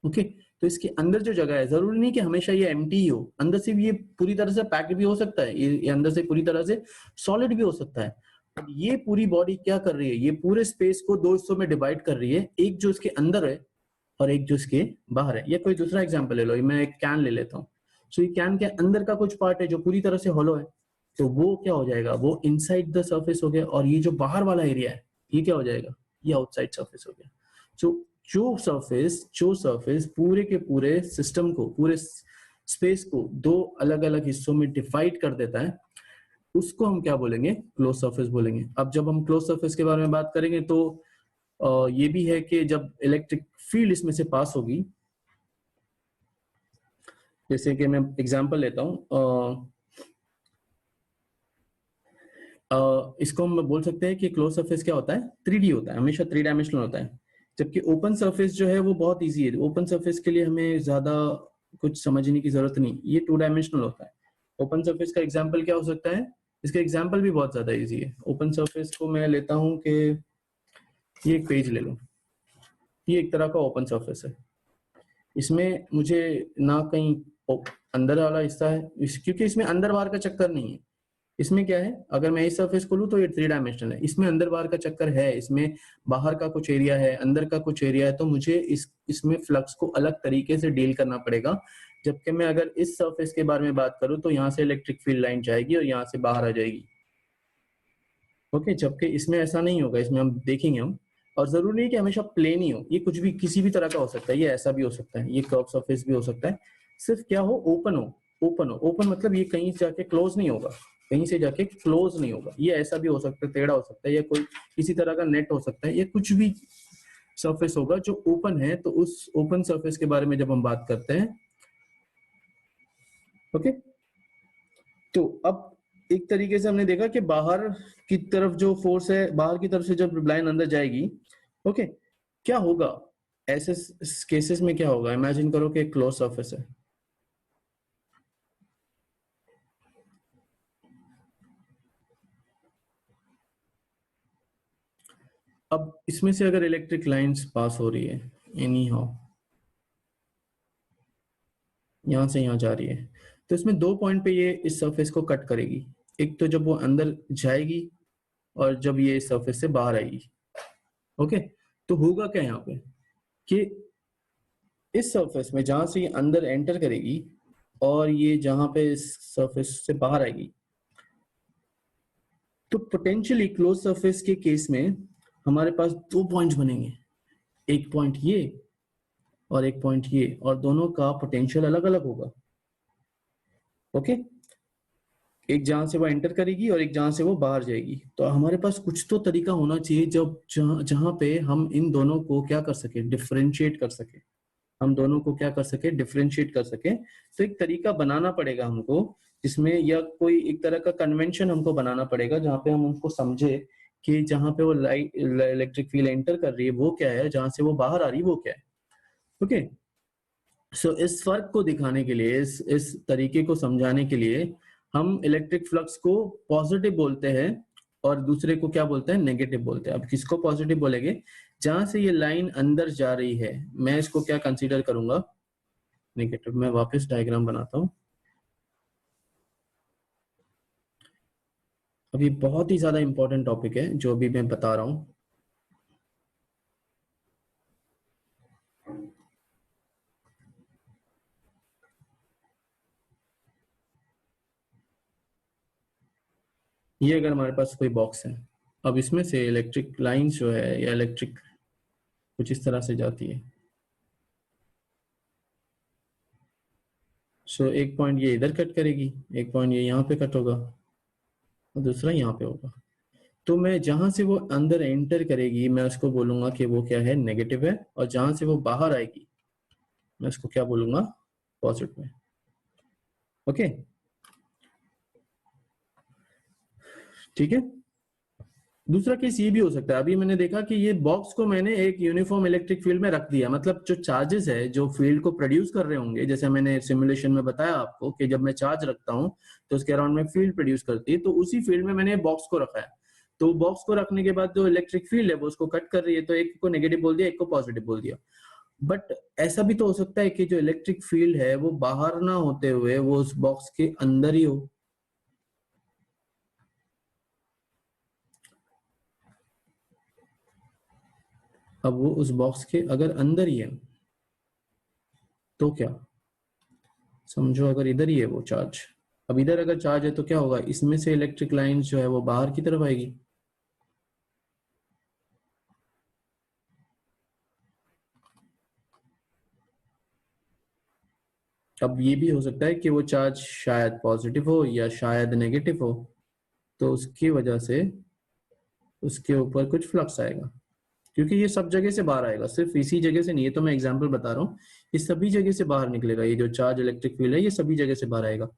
ओके, तो इसके अंदर जो जगह है, जरूरी नहीं कि हमेशा ये एम्प्टी ही हो, अंदर से भी ये पूरी तरह से पैक्ड भी हो सकता है, ये अंदर से पूरी तरह से सॉलिड भी हो सकता है। ये पूरी बॉडी क्या कर रही है, ये पूरे स्पेस को दो हिस्सों में डिवाइड कर रही है, एक जो इसके अंदर है और एक जो इसके बाहर है। या कोई दूसरा एग्जांपल ले लो, मैं एक कैन ले लेता हूँ। सो ये कैन के अंदर का कुछ पार्ट है जो पूरी तरह से हॉलो है, तो वो क्या हो जाएगा, वो इनसाइड द सरफेस हो गया, और ये जो बाहर वाला एरिया है ये क्या हो जाएगा, ये आउटसाइड सरफेस हो गया। सो जो सरफेस पूरे के पूरे सिस्टम को, पूरे स्पेस को दो अलग अलग हिस्सों में डिवाइड कर देता है, उसको हम क्या बोलेंगे, क्लोज सरफेस बोलेंगे। अब जब हम क्लोज सरफेस के बारे में बात करेंगे तो ये भी है कि जब इलेक्ट्रिक फील्ड इसमें से पास होगी, जैसे कि मैं एग्जांपल लेता हूँ, इसको हम बोल सकते हैं कि क्लोज सरफेस क्या होता है, 3D होता है, हमेशा 3 डायमेंशनल होता है। जबकि ओपन सरफेस जो है वो बहुत इजी है। ओपन सरफेस के लिए हमें ज्यादा कुछ समझने की जरूरत नहीं, ये 2 डायमेंशनल होता है। ओपन सरफेस का एग्जांपल क्या हो सकता है, इसका एग्जांपल भी बहुत ज्यादा इजी है। ओपन सरफेस को मैं लेता हूँ कि ये एक पेज ले लो, ये एक तरह का ओपन सरफेस है। इसमें मुझे ना कहीं अंदर वाला हिस्सा है, क्योंकि इसमें अंदर बाहर का चक्कर नहीं है। इसमें क्या है, अगर मैं इस सरफेस को लूं तो ये 3 डायमेंशनल है, इसमें अंदर बाहर का चक्कर है, इसमें बाहर का कुछ एरिया है, अंदर का कुछ एरिया है, तो मुझे इसमें फ्लक्स को अलग तरीके से डील करना पड़ेगा। जबकि मैं अगर इस सरफेस के बारे में बात करूं तो यहाँ से इलेक्ट्रिक फील्ड लाइन जाएगी और यहाँ से बाहर आ जाएगी। ओके, जबकि इसमें ऐसा नहीं होगा, इसमें हम देखेंगे हम। और जरूरी नहीं कि हमेशा प्लेन ही हो, ये कुछ भी किसी भी तरह का हो सकता है, ये ऐसा भी हो सकता है, ये कर्व सरफेस भी हो सकता है। सिर्फ क्या हो, ओपन हो। ओपन मतलब ये कहीं जाके क्लोज नहीं होगा, कहीं से जाके क्लोज नहीं होगा। ये ऐसा भी हो सकता है, टेढ़ा हो सकता है, या कोई किसी तरह का नेट हो सकता है, ये कुछ भी सरफेस होगा जो ओपन है। तो उस ओपन सरफेस के बारे में जब हम बात करते हैं, ओके, तो अब एक तरीके से हमने देखा कि बाहर की तरफ जो फोर्स है, बाहर की तरफ से जब लाइन अंदर जाएगी, ओके, क्या होगा ऐसे केसेस में, क्या होगा, इमेजिन करो कि एक क्लोज सरफेस है। अब इसमें से अगर इलेक्ट्रिक लाइंस पास हो रही है एनी हाउ, यहां से यहां जा रही है, तो इसमें 2 पॉइंट पे ये इस सरफेस को कट करेगी। एक तो जब वो अंदर जाएगी और जब ये इस सरफेस से बाहर आएगी। ओके, तो होगा क्या यहाँ पे कि इस सरफेस में जहां से ये अंदर एंटर करेगी और ये जहां पे इस सरफेस से बाहर आएगी, तो पोटेंशियली क्लोज सरफेस के केस में हमारे पास 2 पॉइंट्स बनेंगे, एक पॉइंट ये और एक पॉइंट ये, और दोनों का पोटेंशियल अलग अलग होगा। ओके, एक जहां से वो एंटर करेगी और एक जहां से वो बाहर जाएगी। तो हमारे पास कुछ तो तरीका होना चाहिए जब जहां पे हम इन दोनों को क्या कर सके, डिफरेंशिएट कर सके। हम दोनों को क्या कर सके, डिफरेंशिएट कर सके। तो एक तरीका बनाना पड़ेगा हमको, जिसमें या कोई एक तरह का कन्वेंशन हमको बनाना पड़ेगा जहां पे हम उनको समझे कि जहां पे वो लाइट इलेक्ट्रिक फील्ड एंटर कर रही है वो क्या है, जहां से वो बाहर आ रही है वो क्या है। ओके, सो इस फर्क को दिखाने के लिए, इस तरीके को समझाने के लिए हम इलेक्ट्रिक फ्लक्स को पॉजिटिव बोलते हैं और दूसरे को क्या बोलते हैं, नेगेटिव बोलते हैं। अब किसको पॉजिटिव बोलेंगे, जहां से ये लाइन अंदर जा रही है, मैं इसको क्या कंसीडर करूंगा, नेगेटिव। मैं वापस डायग्राम बनाता हूं। अभी बहुत ही ज्यादा इंपॉर्टेंट टॉपिक है जो अभी मैं बता रहा हूं। ये अगर हमारे पास कोई बॉक्स है, अब इसमें से इलेक्ट्रिक लाइंस जो है या इलेक्ट्रिक कुछ इस तरह से जाती है। सो एक पॉइंट ये इधर कट करेगी, एक पॉइंट ये यहाँ पे कट होगा और दूसरा यहाँ पे होगा। तो मैं जहां से वो अंदर एंटर करेगी मैं उसको बोलूंगा कि वो क्या है, नेगेटिव है, और जहां से वो बाहर आएगी मैं उसको क्या बोलूंगा, पॉजिटिव है। ओके, ठीक है। दूसरा केस ये भी हो सकता है, अभी मैंने देखा कि ये बॉक्स को मैंने एक यूनिफॉर्म इलेक्ट्रिक फील्ड में रख दिया, मतलब जो चार्जेस है जो फील्ड को प्रोड्यूस कर रहे होंगे, जैसे मैंने सिमुलेशन में बताया आपको कि जब मैं चार्ज रखता हूं तो उसके अराउंड में फील्ड प्रोड्यूस करती है, तो उसी फील्ड में मैंने बॉक्स को रखा है। तो बॉक्स को रखने के बाद जो इलेक्ट्रिक फील्ड है वो उसको कट कर रही है, तो एक को नेगेटिव बोल दिया, एक को पॉजिटिव बोल दिया। बट ऐसा भी तो हो सकता है कि जो इलेक्ट्रिक फील्ड है वो बाहर ना होते हुए वो उस बॉक्स के अंदर ही हो। अब वो उस बॉक्स के अगर अंदर ही है तो क्या, समझो अगर इधर ही है वो चार्ज, अब इधर अगर चार्ज है तो क्या होगा, इसमें से इलेक्ट्रिक लाइंस जो है वो बाहर की तरफ आएगी। अब ये भी हो सकता है कि वो चार्ज शायद पॉजिटिव हो या शायद नेगेटिव हो। तो उसकी वजह से उसके ऊपर कुछ फ्लक्स आएगा, क्योंकि ये सब जगह से बाहर आएगा, सिर्फ इसी जगह से नहीं है। तो मैं एग्जांपल बता रहा हूँ, ये सभी जगह से बाहर निकलेगा। ये जो चार्ज इलेक्ट्रिक फील्ड है ये सभी जगह से बाहर आएगा।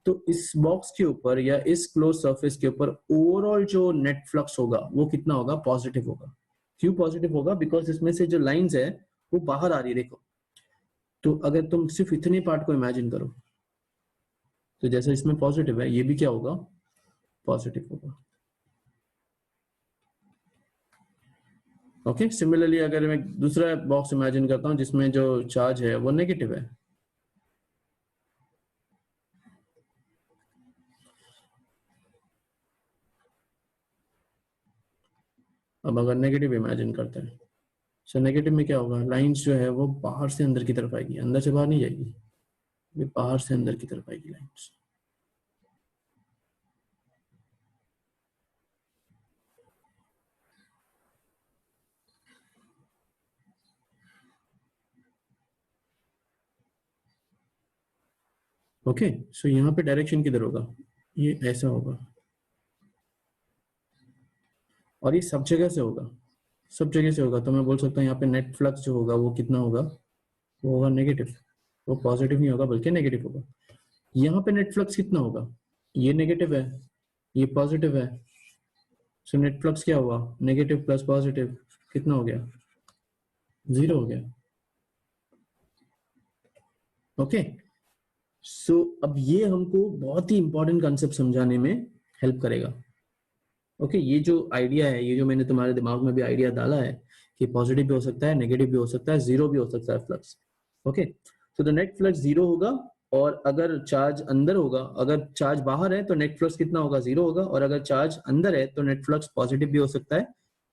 तो इस बॉक्स के ऊपर या इस क्लोज सरफेस के ऊपर ओवरऑल जो नेट फ्लक्स होगा वो कितना होगा? पॉजिटिव होगा। क्यों पॉजिटिव होगा? बिकॉज इसमें से जो लाइंस है वो बाहर आ रही है। देखो, तो अगर तुम सिर्फ इतने पार्ट को इमेजिन करो, तो जैसे इसमें पॉजिटिव है, ये भी क्या होगा? पॉजिटिव होगा। ओके, सिमिलरली अगर मैं दूसरा बॉक्स इमेजिन करता हूं जिसमें जो चार्ज है वो नेगेटिव है, अब अगर नेगेटिव इमेजिन करते हैं, सो नेगेटिव में क्या होगा? लाइंस जो है वो बाहर से अंदर की तरफ आएगी, अंदर से बाहर नहीं जाएगी, ये बाहर से अंदर की तरफ आएगी लाइंस। ओके, सो यहाँ पे डायरेक्शन किधर होगा? ये ऐसा होगा, और ये सब जगह से होगा, सब जगह से होगा। तो मैं बोल सकता हूँ यहाँ पे नेट फ्लक्स जो होगा वो कितना होगा? वो होगा नेगेटिव। वो पॉजिटिव नहीं होगा बल्कि नेगेटिव होगा। यहाँ पे नेट फ्लक्स कितना होगा? ये नेगेटिव है, ये पॉजिटिव है, सो नेट फ्लक्स क्या हुआ? नेगेटिव प्लस पॉजिटिव कितना हो गया? 0 हो गया। ओके, सो अब ये हमको बहुत ही इंपॉर्टेंट कंसेप्ट समझाने में हेल्प करेगा। ओके, ये जो आइडिया है, ये जो मैंने तुम्हारे दिमाग में भी आइडिया डाला है कि पॉजिटिव भी हो सकता है, नेगेटिव भी हो सकता है, 0 भी हो सकता है फ्लक्स। ओके, तो द नेट फ्लक्स 0 होगा, और अगर चार्ज अंदर होगा, अगर चार्ज बाहर है तो नेट फ्लक्स कितना होगा? 0 होगा, और अगर चार्ज अंदर है तो नेट फ्लक्स पॉजिटिव भी हो सकता है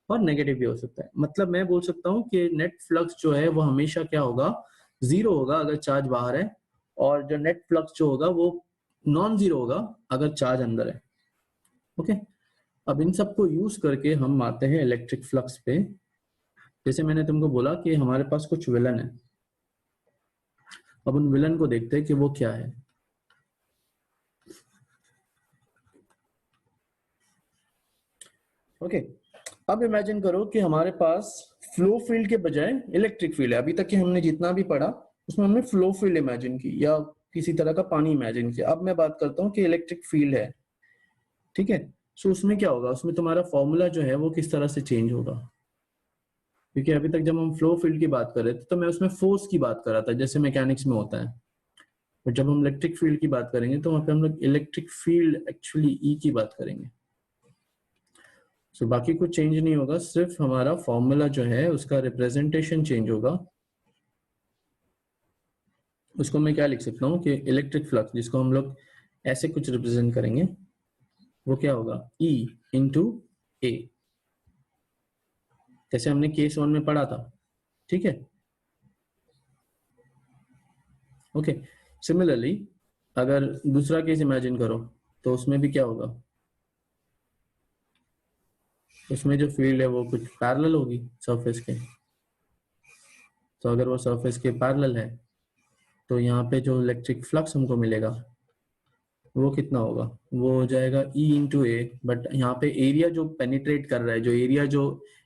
और नेगेटिव भी हो सकता है। मतलब मैं बोल सकता हूँ कि नेट फ्लक्स जो है वो हमेशा क्या होगा? 0 होगा अगर चार्ज बाहर है, और जो नेट फ्लक्स जो होगा वो नॉन जीरो होगा अगर चार्ज अंदर है। ओके, अब इन सबको यूज करके हम आते हैं इलेक्ट्रिक फ्लक्स पे। जैसे मैंने तुमको बोला कि हमारे पास कुछ विलन है, अब उन विलन को देखते हैं कि वो क्या है। ओके, अब इमेजिन करो कि हमारे पास फ्लो फील्ड के बजाय इलेक्ट्रिक फील्ड है। अभी तक कि हमने जितना भी पढ़ा उसमें हमने फ्लो फील्ड इमेजिन की या किसी तरह का पानी इमेजिन किया। अब मैं बात करता हूँ कि इलेक्ट्रिक फील्ड है, ठीक है। सो उसमें क्या होगा? उसमें तुम्हारा फॉर्मूला जो है वो किस तरह से चेंज होगा? क्योंकि अभी तक जब हम फ्लो फील्ड की बात कर रहे थे तो मैं उसमें फोर्स की बात कर रहा था, जैसे मैकेनिक्स में होता है। और जब हम इलेक्ट्रिक फील्ड की बात करेंगे तो वहां पे हम लोग इलेक्ट्रिक फील्ड एक्चुअली ई की बात करेंगे। सो बाकी कुछ चेंज नहीं होगा, सिर्फ हमारा फॉर्मूला जो है उसका रिप्रेजेंटेशन चेंज होगा। उसको मैं क्या लिख सकता हूँ कि इलेक्ट्रिक फ्लक्स, जिसको हम लोग ऐसे कुछ रिप्रेजेंट करेंगे, वो क्या होगा? E इंटू ए, जैसे हमने केस 1 में पढ़ा था, ठीक है। ओके, सिमिलरली अगर दूसरा केस इमेजिन करो तो उसमें भी क्या होगा? उसमें जो फील्ड है वो कुछ पैरेलल होगी सरफेस के। तो अगर वो सरफेस के पैरेलल है तो यहाँ पे जो इलेक्ट्रिक फ्लक्स हमको मिलेगा वो कितना होगा? वो हो जाएगा E इंटू ए, बट यहाँ पे एरिया जो पेनिट्रेट कर रहा है, जो एरिया जो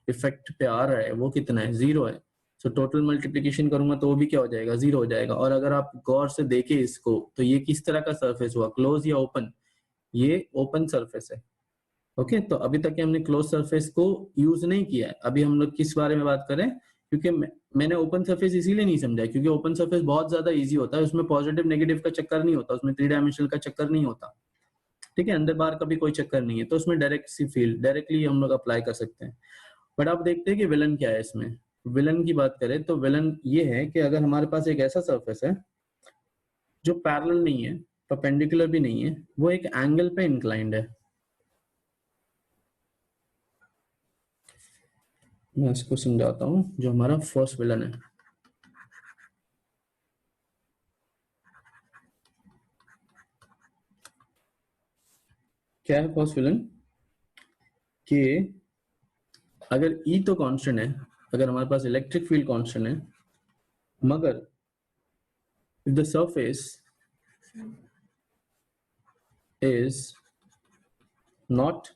इफेक्ट पे आ रहा है वो कितना है? 0 है। सो टोटल मल्टीप्लिकेशन करूंगा तो वो भी क्या हो जाएगा? 0 हो जाएगा। और अगर आप गौर से देखें इसको तो ये किस तरह का सरफेस हुआ? क्लोज या ओपन? ये ओपन सरफेस है। ओके, तो अभी तक हमने क्लोज सरफेस को यूज नहीं किया है। अभी हम लोग किस बारे में बात करें? क्योंकि मैंने ओपन सरफेस इसीलिए नहीं समझा क्योंकि ओपन सरफेस बहुत ज्यादा इजी होता है, उसमें पॉजिटिव नेगेटिव का चक्कर नहीं होता, उसमें 3 डायमेंशनल का चक्कर नहीं होता, ठीक है। अंदर बाहर का भी कोई चक्कर नहीं है, तो उसमें डायरेक्ट सी फील्ड डायरेक्टली हम लोग अप्लाई कर सकते हैं। बट आप देखते हैं कि विलन क्या है इसमें। विलन की बात करें तो विलन ये है कि अगर हमारे पास एक ऐसा सरफेस है जो पैरेलल नहीं है, परपेंडिकुलर भी नहीं है, वो एक एंगल पे इंक्लाइंड है। मैं इसको समझाता हूं। जो हमारा फर्स्ट विलन है, क्या है फर्स्ट विलन? कि अगर E तो कांस्टेंट है, अगर हमारे पास इलेक्ट्रिक फील्ड कांस्टेंट है, मगर if the surface is not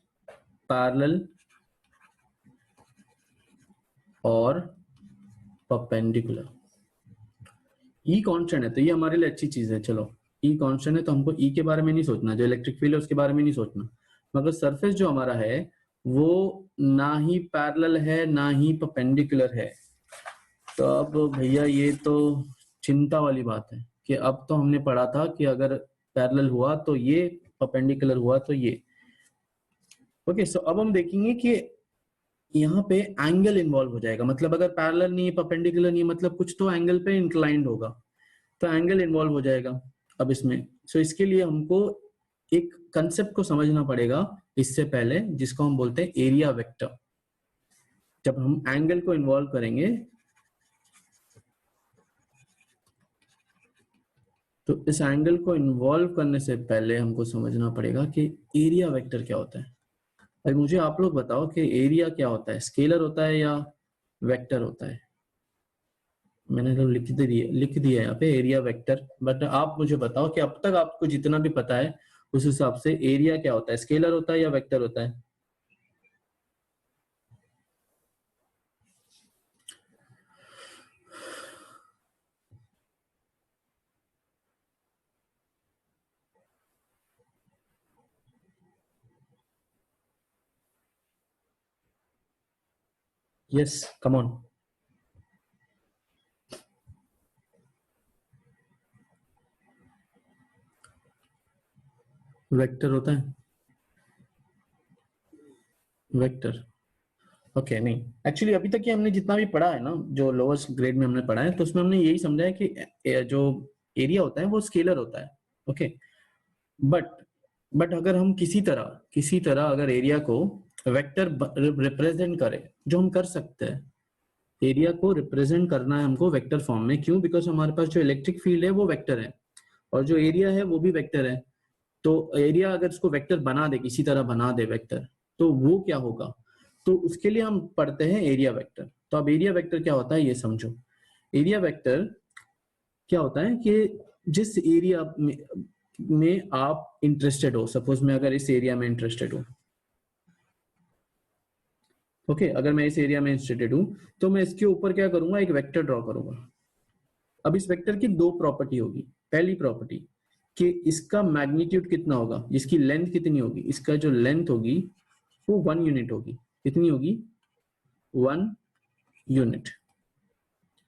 parallel और परपेंडिकुलर। ई कांस्टेंट है तो ये हमारे लिए अच्छी चीज है। चलो ई कांस्टेंट है तो हमको ई के बारे में नहीं सोचना, जो इलेक्ट्रिक फील्ड है उसके बारे में नहीं सोचना, मगर सरफेस जो हमारा है वो ना ही पैरेलल है ना ही परपेंडिकुलर है। तो अब भैया ये तो चिंता वाली बात है कि अब तो हमने पढ़ा था कि अगर पैरेलल हुआ तो ये, परपेंडिकुलर हुआ तो ये। ओके सो अब हम देखेंगे कि यहाँ पे एंगल इन्वॉल्व हो जाएगा, मतलब अगर पैरेलल नहीं है परपेंडिकुलर नहीं है मतलब कुछ तो एंगल पे इंक्लाइंड होगा, तो एंगल इन्वॉल्व हो जाएगा अब इसमें। सो इसके लिए हमको एक कंसेप्ट को समझना पड़ेगा इससे पहले, जिसको हम बोलते हैं एरिया वेक्टर। जब हम एंगल को इन्वॉल्व करेंगे तो इस एंगल को इन्वॉल्व करने से पहले हमको समझना पड़ेगा कि एरिया वेक्टर क्या होता है। अरे मुझे आप लोग बताओ कि एरिया क्या होता है, स्केलर होता है या वेक्टर होता है? मैंने तो लिख दिया यहाँ पे एरिया वेक्टर, बट आप मुझे बताओ कि अब तक आपको जितना भी पता है उस हिसाब से एरिया क्या होता है, स्केलर होता है या वेक्टर होता है? Yes come on. वेक्टर होता है, वेक्टर। ओके नहीं, एक्चुअली अभी तक ये हमने जितना भी पढ़ा है ना, जो लोअर्स ग्रेड में हमने पढ़ा है, तो उसमें हमने यही समझा है कि जो एरिया होता है वो स्केलर होता है। ओके बट अगर हम किसी तरह अगर एरिया को वेक्टर रिप्रेजेंट करें, जो हम कर सकते हैं, एरिया को रिप्रेजेंट करना है हमको वेक्टर फॉर्म में। क्यों? बिकॉज हमारे पास जो इलेक्ट्रिक फील्ड है वो वेक्टर है और जो एरिया है वो भी वेक्टर है। तो एरिया अगर इसको वेक्टर बना दे, किसी तरह बना दे वेक्टर, तो वो क्या होगा? तो उसके लिए हम पढ़ते हैं एरिया वेक्टर। तो अब एरिया वेक्टर क्या होता है ये समझो। एरिया वेक्टर क्या होता है कि जिस एरिया में आप इंटरेस्टेड हो, सपोज मैं अगर इस एरिया में इंटरेस्टेड हूं, ओके अगर मैं इस एरिया में इंटरेस्टेड हूं तो मैं इसके ऊपर क्या करूंगा, एक वेक्टर ड्रॉ करूंगा। अब इस वेक्टर की दो प्रॉपर्टी होगी। पहली प्रॉपर्टी कि इसका मैग्नीट्यूड कितना होगा, इसकी लेंथ कितनी होगी, इसका जो लेंथ होगी वो 1 यूनिट होगी। कितनी होगी? 1 यूनिट।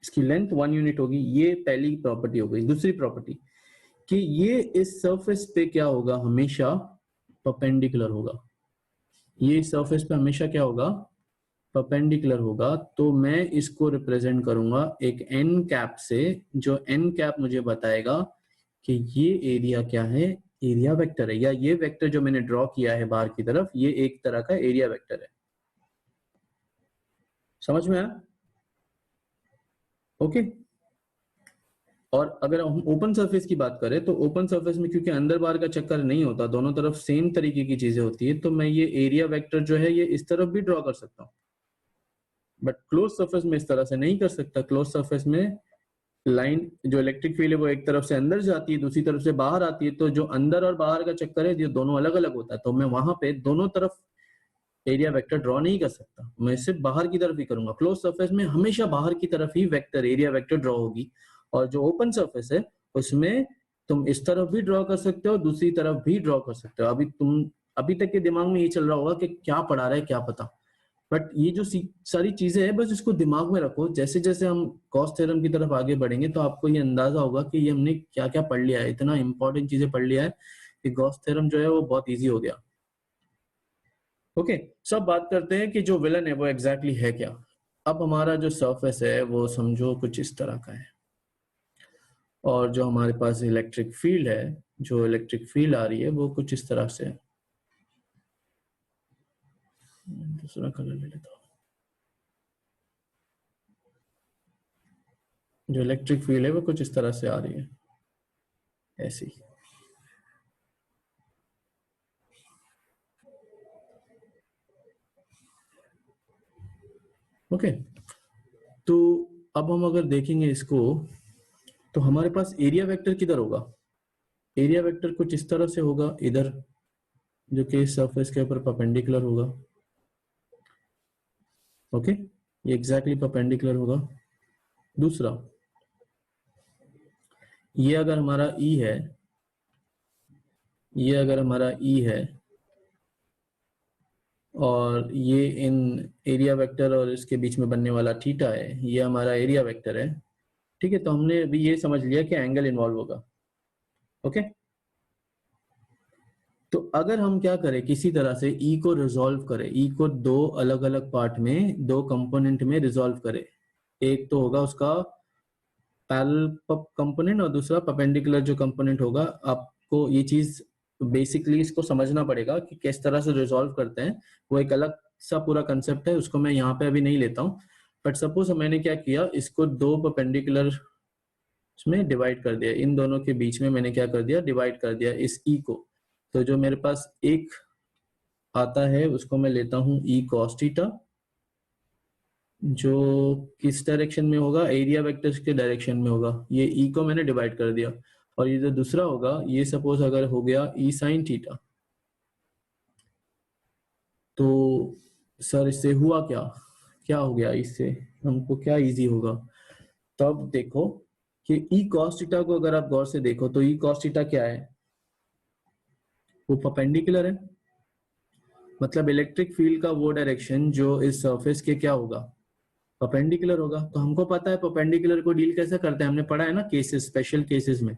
इसकी लेंथ 1 यूनिट होगी, ये पहली प्रॉपर्टी हो गई। दूसरी प्रॉपर्टी कि ये इस सरफेस पे क्या होगा, हमेशा परपेंडिकुलर होगा। ये सरफेस पे हमेशा क्या होगा, परपेंडिकुलर होगा। तो मैं इसको रिप्रेजेंट करूंगा एक एन कैप से, जो एन कैप मुझे बताएगा कि ये एरिया क्या है, एरिया वेक्टर है, या ये वेक्टर जो मैंने ड्रॉ किया है बाहर की तरफ, ये एक तरह का एरिया वेक्टर है। समझ में आया? ओके और अगर हम ओपन सरफेस की बात करें तो ओपन सरफेस में क्योंकि अंदर बाहर का चक्कर नहीं होता, दोनों तरफ सेम तरीके की चीजें होती है, तो मैं ये एरिया वेक्टर जो है ये इस तरफ भी ड्रॉ कर सकता हूँ। बट क्लोज सरफेस में इस तरह से नहीं कर सकता। क्लोज सरफेस में लाइन जो इलेक्ट्रिक फील्ड है वो एक तरफ से अंदर जाती है, दूसरी तरफ से बाहर आती है, तो जो अंदर और बाहर का चक्कर है ये दोनों अलग अलग होता है। तो मैं वहां पे दोनों तरफ एरिया वेक्टर ड्रॉ नहीं कर सकता, मैं सिर्फ बाहर की तरफ ही करूंगा। क्लोज सरफेस में हमेशा बाहर की तरफ ही वेक्टर, एरिया वेक्टर ड्रॉ होगी। और जो ओपन सरफेस है उसमें तुम इस तरफ भी ड्रॉ कर सकते हो, दूसरी तरफ भी ड्रॉ कर सकते हो। अभी तक के दिमाग में ये चल रहा होगा कि क्या पढ़ा रहा है क्या पता, बट ये जो सारी चीजें हैं बस इसको दिमाग में रखो। जैसे जैसे हम गॉस थ्योरम की तरफ आगे बढ़ेंगे तो आपको ये अंदाजा होगा कि ये हमने क्या क्या पढ़ लिया है, इतना इंपॉर्टेंट चीजें पढ़ लिया है कि गॉस थ्योरम जो है वो बहुत इजी हो गया। ओके सब बात करते हैं कि जो विलन है वो एग्जैक्टली है क्या। अब हमारा जो सरफेस है वो समझो कुछ इस तरह का है, और जो हमारे पास इलेक्ट्रिक फील्ड है, जो इलेक्ट्रिक फील्ड आ रही है वो कुछ इस तरह से है। दूसरा कलर ले लेता हूँ। जो इलेक्ट्रिक फील्ड है वो कुछ इस तरह से आ रही है, ऐसी। ओके तो अब हम अगर देखेंगे इसको तो हमारे पास एरिया वेक्टर किधर होगा, एरिया वेक्टर कुछ इस तरह से होगा इधर, जो कि इस सरफेस के ऊपर परपेंडिकुलर होगा। ओके, ये एग्जैक्टली परपेंडिकुलर होगा। दूसरा, ये अगर हमारा ई है, ये अगर हमारा ई है और ये इन एरिया वेक्टर और इसके बीच में बनने वाला थीटा है, ये हमारा एरिया वेक्टर है। ठीक है, तो हमने अभी ये समझ लिया कि एंगल इन्वॉल्व होगा। ओके, तो अगर हम क्या करें, किसी तरह से ई को रिजॉल्व करें, ई को दो अलग अलग पार्ट में, दो कंपोनेंट में रिजॉल्व करें। एक तो होगा उसका पैरेलल कंपोनेंट और दूसरा परपेंडिकुलर जो कंपोनेंट होगा। आपको ये चीज बेसिकली इसको समझना पड़ेगा कि किस तरह से रिजॉल्व करते हैं, वो एक अलग सा पूरा कंसेप्ट है, उसको मैं यहाँ पे अभी नहीं लेता हूँ। बट सपोज मैंने क्या किया, इसको दो परपेंडिकुलर में डिवाइड कर दिया, इन दोनों के बीच में मैंने क्या कर दिया, डिवाइड कर दिया इस ई को। तो जो मेरे पास एक आता है उसको मैं लेता हूँ ई कॉस थीटा, जो किस डायरेक्शन में होगा, एरिया वेक्टर्स के डायरेक्शन में होगा। ये ई को मैंने डिवाइड कर दिया। और ये जो दूसरा होगा, ये सपोज अगर हो गया ई साइन थीटा। तो सर इससे हुआ क्या, क्या हो गया, इससे हमको क्या इजी होगा? तब देखो कि ई कॉस थीटा को अगर आप गौर से देखो तो ई कॉस थीटा क्या है, वो परपेंडिकुलर है। मतलब इलेक्ट्रिक फील्ड का वो डायरेक्शन जो इस सरफेस के क्या होगा, परपेंडिकुलर होगा। तो हमको पता है परपेंडिकुलर को डील कैसे करते हैं, हमने पढ़ा है ना केसेस, स्पेशल केसेस में,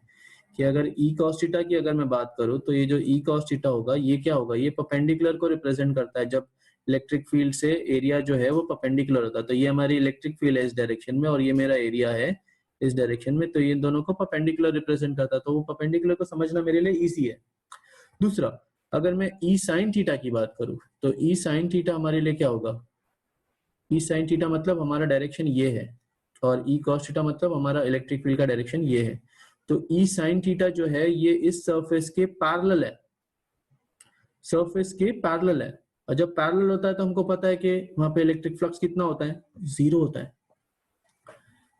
कि अगर ई कॉस थीटा की अगर मैं बात करूं तो ये जो ई कॉस थीटा होगा, ये क्या होगा, ये परपेंडिकुलर को रिप्रेजेंट करता है। जब इलेक्ट्रिक फील्ड से एरिया जो है वो परपेंडिकुलर होता है, तो ये हमारी इलेक्ट्रिक फील्ड है इस डायरेक्शन में और ये मेरा एरिया है इस डायरेक्शन में, तो ये दोनों को परपेंडिकुलर रिप्रेजेंट करता है। तो वो परपेंडिकुलर को समझना मेरे लिए ईजी है। दूसरा, अगर मैं ई साइन थीटा की बात करूं तो ई साइन थीटा हमारे लिए क्या होगा, ई साइन थीटा मतलब हमारा डायरेक्शन ये है और ई कॉस थीटा मतलब हमारा इलेक्ट्रिक फील्ड का डायरेक्शन ये है। तो ई साइन थीटा जो है ये इस सरफेस के पैरेलल है, सरफेस के पैरेलल है। और जब पैरेलल होता है तो हमको पता है कि वहां पे इलेक्ट्रिक फ्लक्स कितना होता है, जीरो होता है।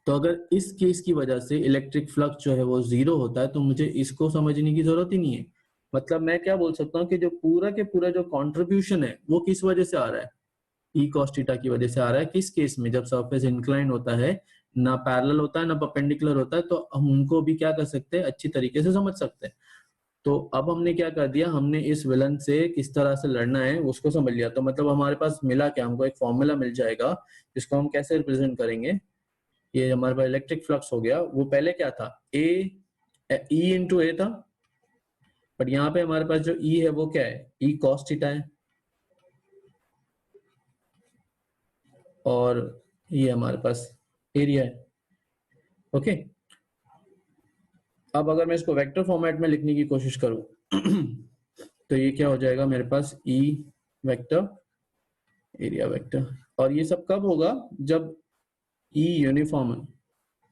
तो अगर इस केस की वजह से इलेक्ट्रिक फ्लक्स जो है वो जीरो होता है तो मुझे इसको समझने की जरूरत ही नहीं है। मतलब मैं क्या बोल सकता हूँ कि जो पूरा के पूरा जो कंट्रीब्यूशन है वो किस वजह से आ रहा है, ई कॉस थीटा की वजह से आ रहा है। किस केस में, जब सरफेस इंक्लाइन होता है, ना पैरेलल होता है ना परपेंडिकुलर होता है, तो हम उनको भी क्या कर सकते हैं, अच्छी तरीके से समझ सकते हैं। तो अब हमने क्या कर दिया, हमने इस विलन से किस तरह से लड़ना है उसको समझ लिया। तो मतलब हमारे पास मिला क्या, हमको एक फॉर्मूला मिल जाएगा जिसको हम कैसे रिप्रेजेंट करेंगे। ये हमारे पास इलेक्ट्रिक फ्लक्स हो गया, वो पहले क्या था, ई इंटू ए था, बट यहाँ पे हमारे पास जो ई है वो क्या है, ई कॉस थीटा है, और ये हमारे पास एरिया है। ओके, अब अगर मैं इसको वेक्टर फॉर्मेट में लिखने की कोशिश करूं तो ये क्या हो जाएगा मेरे पास, ई वेक्टर एरिया वेक्टर। और ये सब कब होगा, जब ई यूनिफॉर्म है।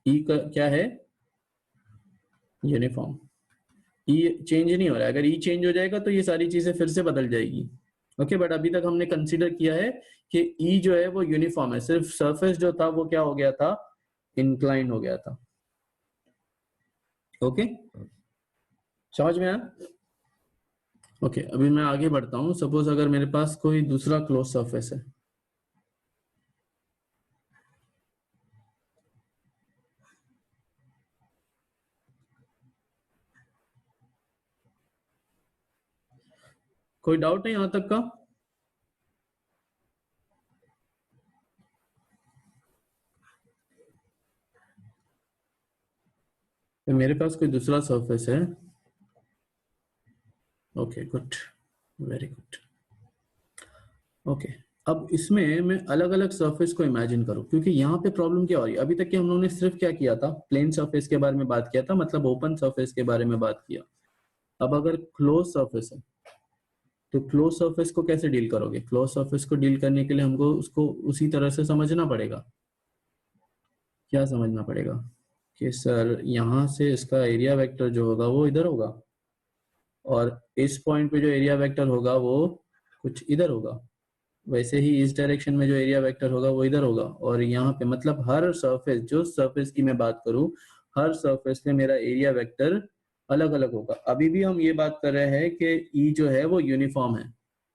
ई का क्या है, यूनिफॉर्म। ई चेंज नहीं हो रहा है, अगर ई चेंज हो जाएगा तो ये सारी चीजें फिर से बदल जाएगी। ओके, बट अभी तक हमने कंसीडर किया है कि ई जो है वो यूनिफॉर्म है, सिर्फ सरफेस जो था वो क्या हो गया था, इंक्लाइन हो गया था। ओके, समझ में आया? ओके, अभी मैं आगे बढ़ता हूं। सपोज अगर मेरे पास कोई दूसरा क्लोज सरफेस है, कोई डाउट है यहां तक का? तो मेरे पास कोई दूसरा सरफेस है। Okay, good, very good. Okay, अब इसमें मैं अलग अलग सरफेस को इमेजिन करूं, क्योंकि यहाँ पे प्रॉब्लम क्या हो रही है, अभी तक के हम लोगों ने सिर्फ क्या किया था, प्लेन सरफेस के बारे में बात किया था, मतलब ओपन सरफेस के बारे में बात किया। अब अगर क्लोज सरफेस है तो क्लोज सरफेस को कैसे डील करोगे? क्लोज सरफेस को डील करने के लिए हमको उसको उसी तरह से समझना पड़ेगा। क्या समझना पड़ेगा कि सर यहाँ से इसका एरिया वेक्टर जो होगा वो इधर होगा और इस पॉइंट पे जो एरिया वेक्टर होगा वो कुछ इधर होगा, वैसे ही इस डायरेक्शन में जो एरिया वेक्टर होगा वो इधर होगा। और यहाँ पे मतलब हर सरफेस, जो सरफेस की मैं बात करूं, हर सरफेस पे मेरा एरिया वेक्टर अलग अलग होगा। अभी भी हम ये बात कर रहे हैं कि ई जो है वो यूनिफॉर्म है,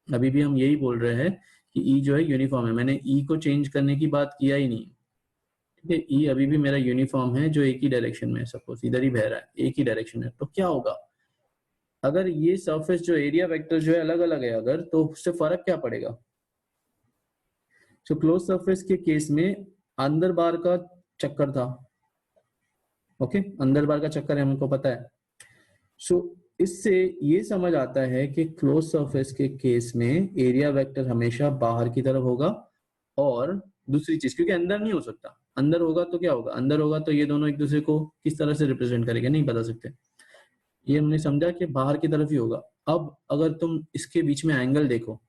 अभी भी हम यही बोल रहे हैं कि ई जो है यूनिफॉर्म है, मैंने ई को चेंज करने की बात किया ही नहीं। ठीक है, ई अभी भी मेरा यूनिफॉर्म है जो एक ही डायरेक्शन में है, सपोज इधर ही बह रहा है, एक ही डायरेक्शन है। तो क्या होगा अगर ये सरफेस जो एरिया वेक्टर जो है अलग अलग है अगर, तो उससे फर्क क्या पड़ेगा? तो क्लोज सरफेस के केस में अंदर बार का चक्कर था, ओके, अंदर बार का चक्कर है, हमको पता है। सो इससे ये समझ आता है कि क्लोज सरफेस के केस में एरिया वेक्टर हमेशा बाहर की तरफ होगा। और दूसरी चीज, क्योंकि अंदर नहीं हो सकता, अंदर होगा तो क्या होगा, अंदर होगा तो ये दोनों एक दूसरे को किस तरह से रिप्रेजेंट करेंगे नहीं बता सकते। ये हमने समझा कि बाहर की तरफ ही होगा। अब अगर तुम इसके बीच में एंगल देखो,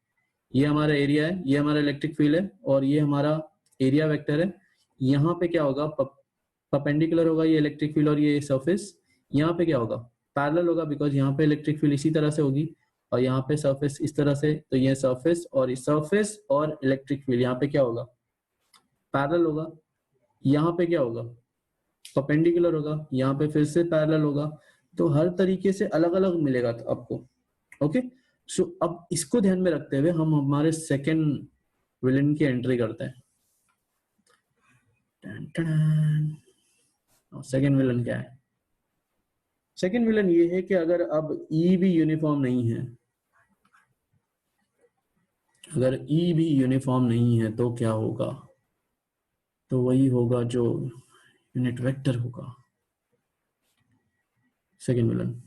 ये हमारा एरिया है, ये हमारा इलेक्ट्रिक फील्ड है और ये हमारा एरिया वेक्टर है। यहाँ पे क्या होगा, परपेंडिकुलर होगा ये इलेक्ट्रिक फील्ड और ये सरफेस। यहाँ पे क्या होगा, पैरेलल होगा, बिकॉज यहाँ पे इलेक्ट्रिक फील्ड इसी तरह से होगी और यहाँ पे सरफेस इस तरह से। तो ये सरफेस और इलेक्ट्रिक फील्ड यहाँ पे क्या होगा, पैरेलल होगा। यहाँ पे क्या होगा, परपेंडिकुलर होगा, यहाँ पे फिर से पैरेलल होगा। तो हर तरीके से अलग अलग मिलेगा आपको। ओके, सो अब इसको ध्यान में रखते हुए हम हमारे सेकंड विलन की एंट्री करते हैं। सेकंड विलन क्या है? सेकंड विलन ये है कि अगर अब ई भी यूनिफॉर्म नहीं है, अगर ई भी यूनिफॉर्म नहीं है तो क्या होगा? तो वही होगा जो यूनिट वेक्टर होगा, सेकंड विलन।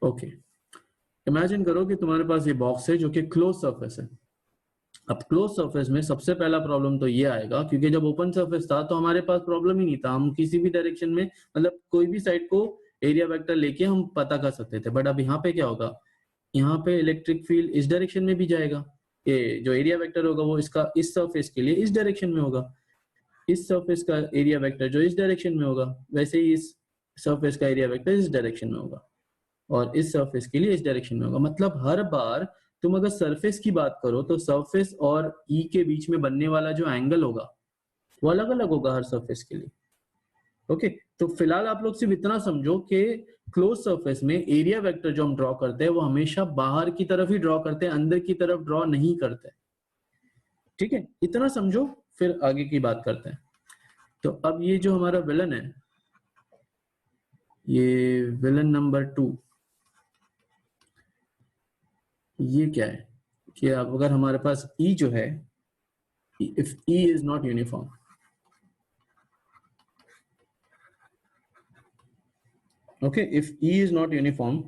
ओके, इमेजिन करो कि तुम्हारे पास ये बॉक्स है जो कि क्लोज सरफेस है। अब क्लोज सरफेस में सबसे पहला प्रॉब्लम तो ये आएगा, क्योंकि जब ओपन सरफेस था तो हमारे पास प्रॉब्लम ही नहीं था, हम किसी भी डायरेक्शन में मतलब कोई भी साइड को एरिया वेक्टर लेके हम पता कर सकते थे। बट अब यहाँ पे क्या होगा, यहाँ पे इलेक्ट्रिक फील्ड इस डायरेक्शन में भी जाएगा, ये जो एरिया वेक्टर होगा वो इसका इस सरफेस के लिए इस डायरेक्शन में होगा, इस सरफेस का एरिया वेक्टर जो इस डायरेक्शन में होगा वैसे ही इस सरफेस का एरिया वेक्टर इस डायरेक्शन में होगा और इस सरफेस के लिए इस डायरेक्शन में होगा। मतलब हर बार तुम अगर सरफेस की बात करो तो सरफेस और ई के बीच में बनने वाला जो एंगल होगा वो अलग अलग होगा हर सरफेस के लिए। ओके, तो फिलहाल आप लोग सिर्फ इतना समझो कि क्लोज सरफेस में एरिया वेक्टर जो हम ड्रॉ करते हैं वो हमेशा बाहर की तरफ ही ड्रॉ करते हैं, अंदर की तरफ ड्रॉ नहीं करते। ठीक है, इतना समझो, फिर आगे की बात करते हैं। तो अब ये जो हमारा विलन है, ये विलन नंबर 2, ये क्या है कि अब अगर हमारे पास E जो है, if E is not uniform, okay, if E is not uniform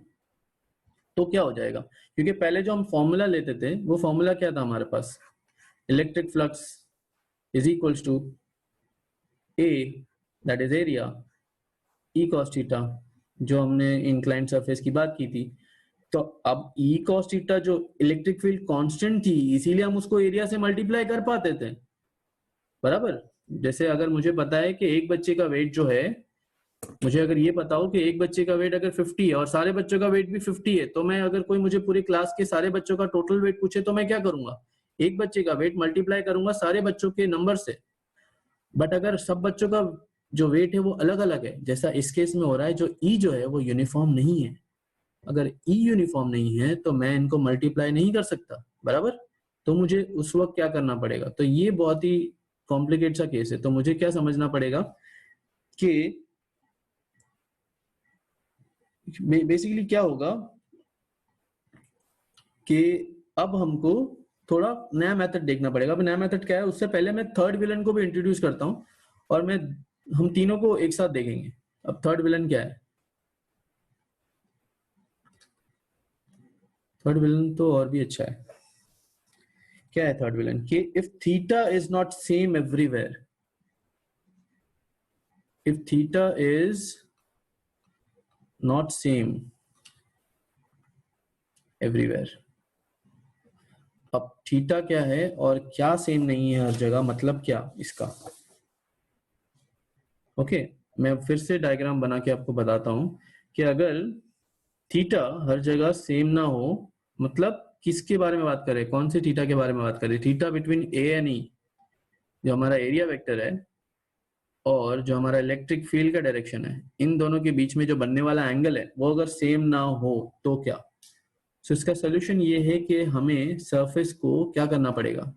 तो क्या हो जाएगा? क्योंकि पहले जो हम फॉर्मूला लेते थे वो फॉर्मूला क्या था हमारे पास, electric flux is equals to A that is area E cos theta, जो हमने इंक्लाइंड सरफेस की बात की थी। तो अब E cos थीटा जो इलेक्ट्रिक फील्ड कांस्टेंट थी, इसीलिए हम उसको एरिया से मल्टीप्लाई कर पाते थे, बराबर। जैसे अगर मुझे पता है कि एक बच्चे का वेट जो है, मुझे अगर ये पता हो कि एक बच्चे का वेट अगर 50 है और सारे बच्चों का वेट भी 50 है, तो मैं अगर कोई मुझे पूरी क्लास के सारे बच्चों का टोटल वेट पूछे तो मैं क्या करूंगा, एक बच्चे का वेट मल्टीप्लाई करूंगा सारे बच्चों के नंबर से। बट अगर सब बच्चों का जो वेट है वो अलग अलग है, जैसा इस केस में हो रहा है, जो ई जो है वो यूनिफॉर्म नहीं है। अगर ई यूनिफॉर्म नहीं है तो मैं इनको मल्टीप्लाई नहीं कर सकता, बराबर। तो मुझे उस वक्त क्या करना पड़ेगा, तो ये बहुत ही कॉम्प्लिकेट सा केस है। तो मुझे क्या समझना पड़ेगा कि बेसिकली क्या होगा कि अब हमको थोड़ा नया मेथड देखना पड़ेगा। अब नया मेथड क्या है, उससे पहले मैं थर्ड विलन को भी इंट्रोड्यूस करता हूं और हम तीनों को एक साथ देखेंगे। अब थर्ड विलन क्या है, थर्ड विलन तो और भी अच्छा है। क्या है थर्ड विलन? कि if theta is not same everywhere, if theta is not same everywhere. अब थीटा क्या है और क्या सेम नहीं है हर जगह, मतलब क्या इसका? ओके, मैं फिर से डायग्राम बना के आपको बताता हूं कि अगर थीटा हर जगह सेम ना हो, मतलब किसके बारे में बात करें, कौन से थीटा के बारे में बात करें? थीटा बिटवीन ए एंड ई, जो हमारा एरिया वेक्टर है, और जो हमारा इलेक्ट्रिक फील्ड का डायरेक्शन है, इन दोनों के बीच में जो बनने वाला एंगल है वो अगर सेम ना हो तो क्या? सो इसका सोल्यूशन ये है कि हमें सरफेस को क्या करना पड़ेगा?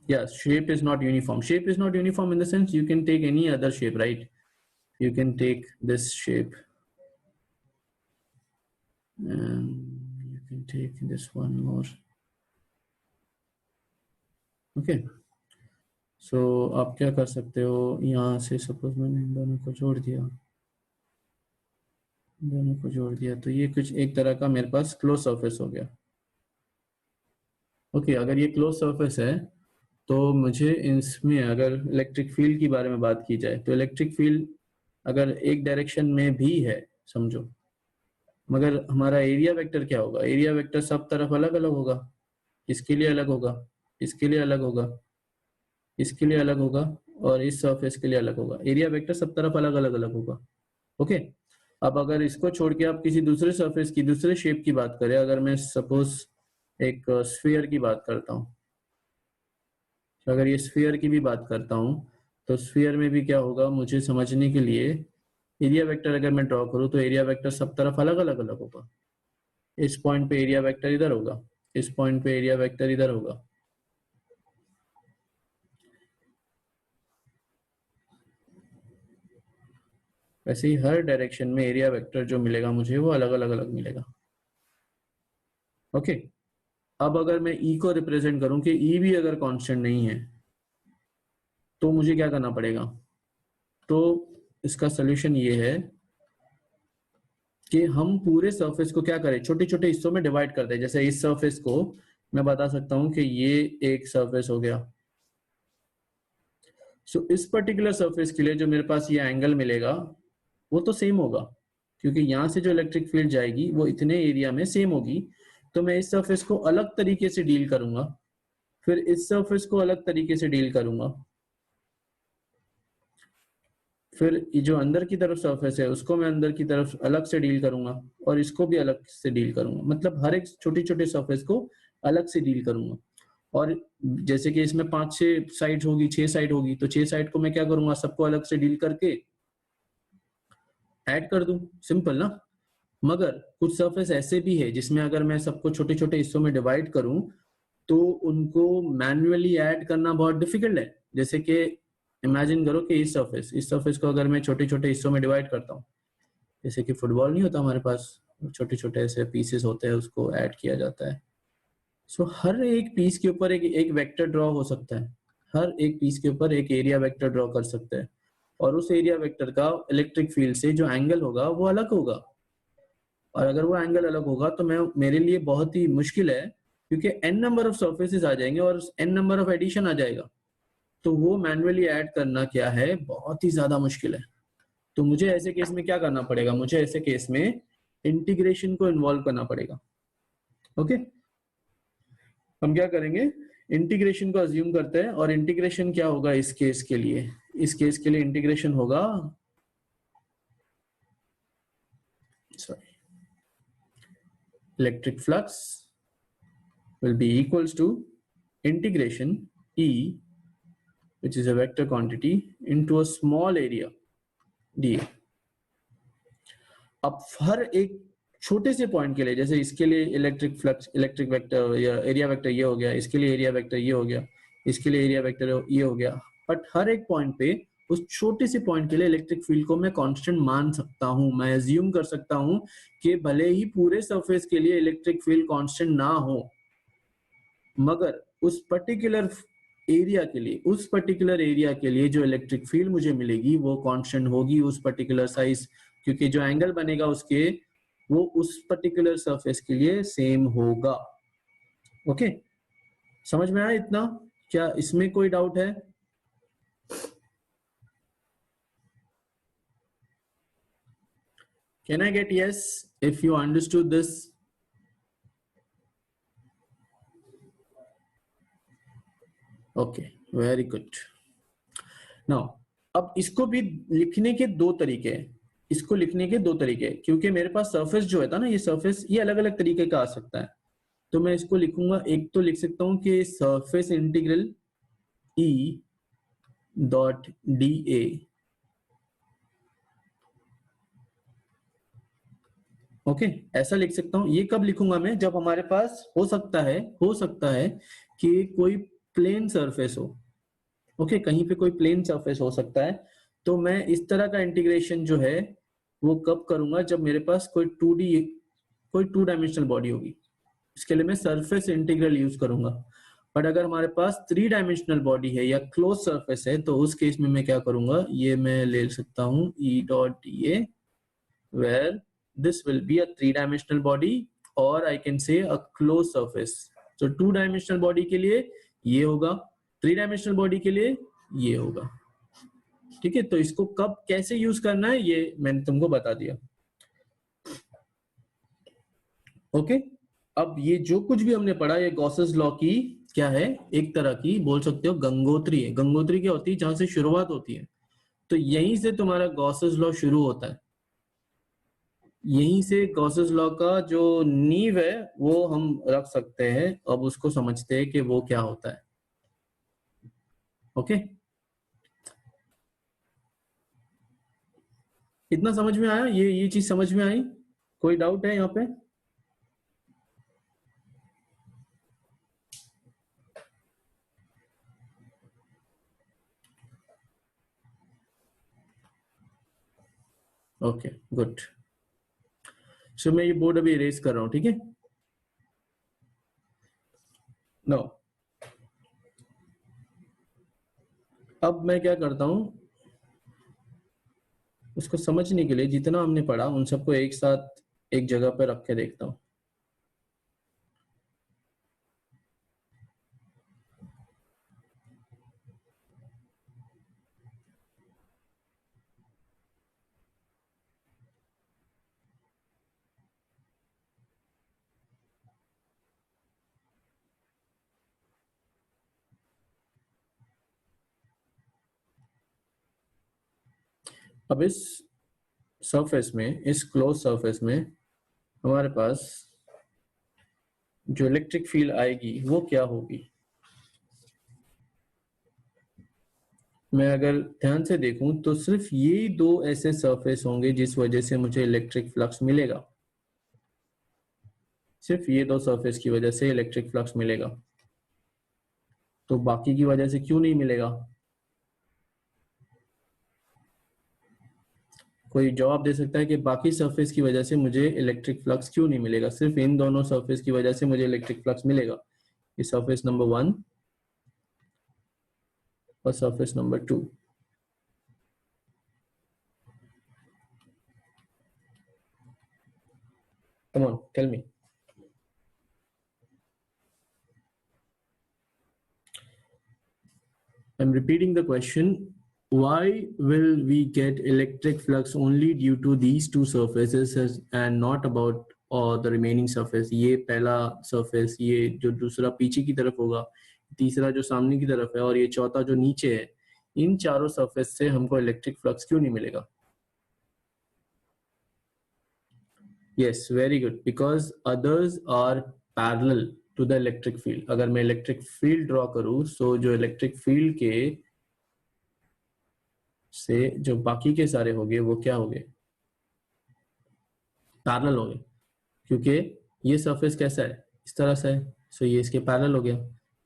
Yes, shape is not uniform. Shape is not uniform in the sense you can take any other shape, right? You can take this shape and you can take this one more. Okay. So आप क्या कर सकते हो, यहाँ से सपोज मैंने इन दोनों को जोड़ दिया, तो ये कुछ एक तरह का मेरे पास क्लोज सरफेस हो गया। ओके, अगर ये क्लोज सरफेस है तो मुझे इसमें अगर इलेक्ट्रिक फील्ड के बारे में बात की जाए तो इलेक्ट्रिक फील्ड अगर एक डायरेक्शन में भी है समझो, मगर हमारा एरिया वेक्टर क्या होगा? एरिया वेक्टर सब तरफ अलग अलग होगा। इसके लिए अलग होगा, इसके लिए अलग होगा, इसके लिए अलग होगा और इस सरफेस के लिए अलग होगा। एरिया वेक्टर सब तरफ अलग अलग होगा। ओके, अब अगर इसको छोड़ के आप किसी दूसरे सरफेस की, दूसरे शेप की बात करें, अगर मैं सपोज एक स्फीयर की बात करता हूँ, तो अगर ये स्फीयर की भी बात करता हूँ तो स्फीयर में भी क्या होगा, मुझे समझने के लिए एरिया वेक्टर अगर मैं ड्रॉ करूँ तो एरिया वेक्टर सब तरफ अलग अलग होगा। इस पॉइंट पे एरिया वेक्टर इधर होगा, इस पॉइंट पे एरिया वेक्टर इधर होगा। वैसे ही हर डायरेक्शन में एरिया वेक्टर जो मिलेगा मुझे वो अलग अलग मिलेगा। ओके, अब अगर मैं ई को रिप्रेजेंट करूं कि ई भी अगर कांस्टेंट नहीं है तो मुझे क्या करना पड़ेगा? तो इसका सोल्यूशन ये है कि हम पूरे सरफेस को क्या करें, छोटे छोटे हिस्सों में डिवाइड कर दें। जैसे इस सरफेस को मैं बता सकता हूं कि ये एक सरफेस हो गया। सो इस पर्टिकुलर सरफेस के लिए जो मेरे पास ये एंगल मिलेगा वो तो सेम होगा, क्योंकि यहां से जो इलेक्ट्रिक फील्ड जाएगी वो इतने एरिया में सेम होगी। तो मैं इस सरफेस को अलग तरीके से डील करूंगा, फिर इस सरफेस को अलग तरीके से डील करूंगा, फिर जो अंदर की तरफ सरफेस है उसको मैं अंदर की तरफ अलग से डील करूंगा और इसको भी अलग से डील करूंगा। मतलब हर एक छोटी छोटी सरफेस को अलग से डील करूंगा। और जैसे कि इसमें 5-6 साइड होगी, 6 साइड होगी, तो 6 साइड को मैं क्या करूंगा, सबको अलग से डील करके ऐड कर दूं। सिंपल ना? मगर कुछ सरफेस ऐसे भी है जिसमें अगर मैं सबको छोटे छोटे हिस्सों में डिवाइड करूं तो उनको मैन्युअली ऐड करना बहुत डिफिकल्ट है। जैसे कि इमेजिन करो कि इस सरफेस को अगर मैं छोटे छोटे हिस्सों में डिवाइड करता हूँ, जैसे कि फुटबॉल नहीं होता हमारे पास, छोटे छोटे ऐसे पीसेस होते हैं, उसको ऐड किया जाता है। सो हर एक पीस के ऊपर एक वेक्टर ड्रॉ हो सकता है, हर एक पीस के ऊपर एक एरिया वेक्टर ड्रॉ कर सकते हैं और उस एरिया वेक्टर का इलेक्ट्रिक फील्ड से जो एंगल होगा वो अलग होगा। और अगर वो एंगल अलग होगा तो मेरे लिए बहुत ही मुश्किल है, क्योंकि n नंबर ऑफ सरफेसेस आ जाएंगे और n नंबर ऑफ एडिशन आ जाएगा, तो वो मैन्युअली ऐड करना क्या है, बहुत ही ज्यादा मुश्किल है। तो मुझे ऐसे केस में क्या करना पड़ेगा, मुझे ऐसे केस में इंटीग्रेशन को इन्वॉल्व करना पड़ेगा। ओके, हम क्या करेंगे, इंटीग्रेशन को अज्यूम करते हैं। और इंटीग्रेशन क्या होगा इस केस के लिए? इस केस के लिए इंटीग्रेशन होगा, sorry, electric flux will be equals to integration E, which is a vector quantity, into a small area dA। अब हर एक छोटे से पॉइंट के लिए, जैसे इसके लिए इलेक्ट्रिक फ्लक्स, इलेक्ट्रिक वेक्टर या एरिया वेक्टर ये हो गया, इसके लिए एरिया वेक्टर ये हो गया, इसके लिए एरिया वेक्टर ये हो गया, बट हर एक पॉइंट पे उस छोटे से पॉइंट के लिए इलेक्ट्रिक फील्ड को मैं कांस्टेंट मान सकता हूं। मैं अज्यूम कर सकता हूं कि भले ही पूरे सरफेस के लिए इलेक्ट्रिक फील्ड कांस्टेंट ना हो, मगर उस पर्टिकुलर एरिया के लिए, उस पर्टिकुलर एरिया के लिए जो इलेक्ट्रिक फील्ड मुझे मिलेगी वो कांस्टेंट होगी उस पर्टिकुलर साइज, क्योंकि जो एंगल बनेगा उसके वो उस पर्टिकुलर सरफेस के लिए सेम होगा। ओके, समझ में आया इतना? क्या इसमें कोई डाउट है? Can I get yes if you understood this? Okay, very good. Now, अब इसको भी लिखने के दो तरीके हैं, क्योंकि मेरे पास सरफेस जो है था ना, ये सरफेस ये अलग अलग तरीके का आ सकता है। तो मैं इसको लिखूंगा, एक तो लिख सकता हूं कि surface integral E dot D A, okay ऐसा लिख सकता हूं। ये कब लिखूंगा मैं, जब हमारे पास हो सकता है कि कोई प्लेन सरफेस हो, ओके कहीं पे कोई प्लेन सरफेस हो सकता है। तो मैं इस तरह का इंटीग्रेशन जो है वो कब करूंगा, जब मेरे पास कोई 2 डायमेंशनल बॉडी होगी, इसके लिए मैं सरफेस इंटीग्रल यूज करूंगा। बट अगर हमारे पास 3 डायमेंशनल बॉडी है या क्लोज सरफेस है, तो उस केस में मैं क्या करूंगा, ये मैं ले सकता हूं E dot A, where this will be a 3-dimensional body or I can say a closed surface. So 2-dimensional body के लिए ये होगा, 3-dimensional body के लिए ये होगा। ठीक है, तो इसको कब कैसे यूज करना है ये मैंने तुमको बता दिया। ओके अब ये जो कुछ भी हमने पढ़ा, ये गॉसेस लॉ की क्या है, एक तरह की बोल सकते हो गंगोत्री है। गंगोत्री क्या होती है, जहां से शुरुआत होती है, तो यहीं से तुम्हारा गॉसेस लॉ शुरू होता है। यहीं से गॉसेस लॉ का जो नींव है वो हम रख सकते हैं। अब उसको समझते हैं कि वो क्या होता है। ओके इतना समझ में आया, ये चीज समझ में आई, कोई डाउट है यहाँ पे? Okay good. सो मैं ये बोर्ड अभी इरेज कर रहा हूं, ठीक है। नो अब मैं क्या करता हूं, उसको समझने के लिए जितना हमने पढ़ा उन सबको एक साथ एक जगह पर रख के देखता हूं। अब इस सरफेस में, इस क्लोज सरफेस में हमारे पास जो इलेक्ट्रिक फील्ड आएगी वो क्या होगी। मैं अगर ध्यान से देखूं तो सिर्फ ये 2 ऐसे सरफेस होंगे जिस वजह से मुझे इलेक्ट्रिक फ्लक्स मिलेगा। सिर्फ ये 2 सरफेस की वजह से इलेक्ट्रिक फ्लक्स मिलेगा, तो बाकी की वजह से क्यों नहीं मिलेगा? कोई जवाब दे सकता है कि बाकी सरफेस की वजह से मुझे इलेक्ट्रिक फ्लक्स क्यों नहीं मिलेगा, सिर्फ इन दोनों सरफेस की वजह से मुझे इलेक्ट्रिक फ्लक्स मिलेगा। ये सरफेस नंबर 1 और surface number 2। Come on, tell me. I'm repeating the question. Why will we get electric flux only due to these 2 surfaces and not about the remaining surface? ये पहला surface, ये जो दूसरा पीछे की तरफ होगा, तीसरा जो सामने की तरफ है और ये चौथा जो नीचे है, इन चारों surface से हमको electric flux क्यों नहीं मिलेगा? Yes, very good. Because others are parallel to the electric field. अगर मैं electric field draw करूँ, so जो electric field के से जो बाकी के सारे होंगे वो क्या होंगे, पैरेलल होंगे, क्योंकि ये सरफेस कैसा है, इस तरह से है, सो ये इसके पैरेलल हो गया।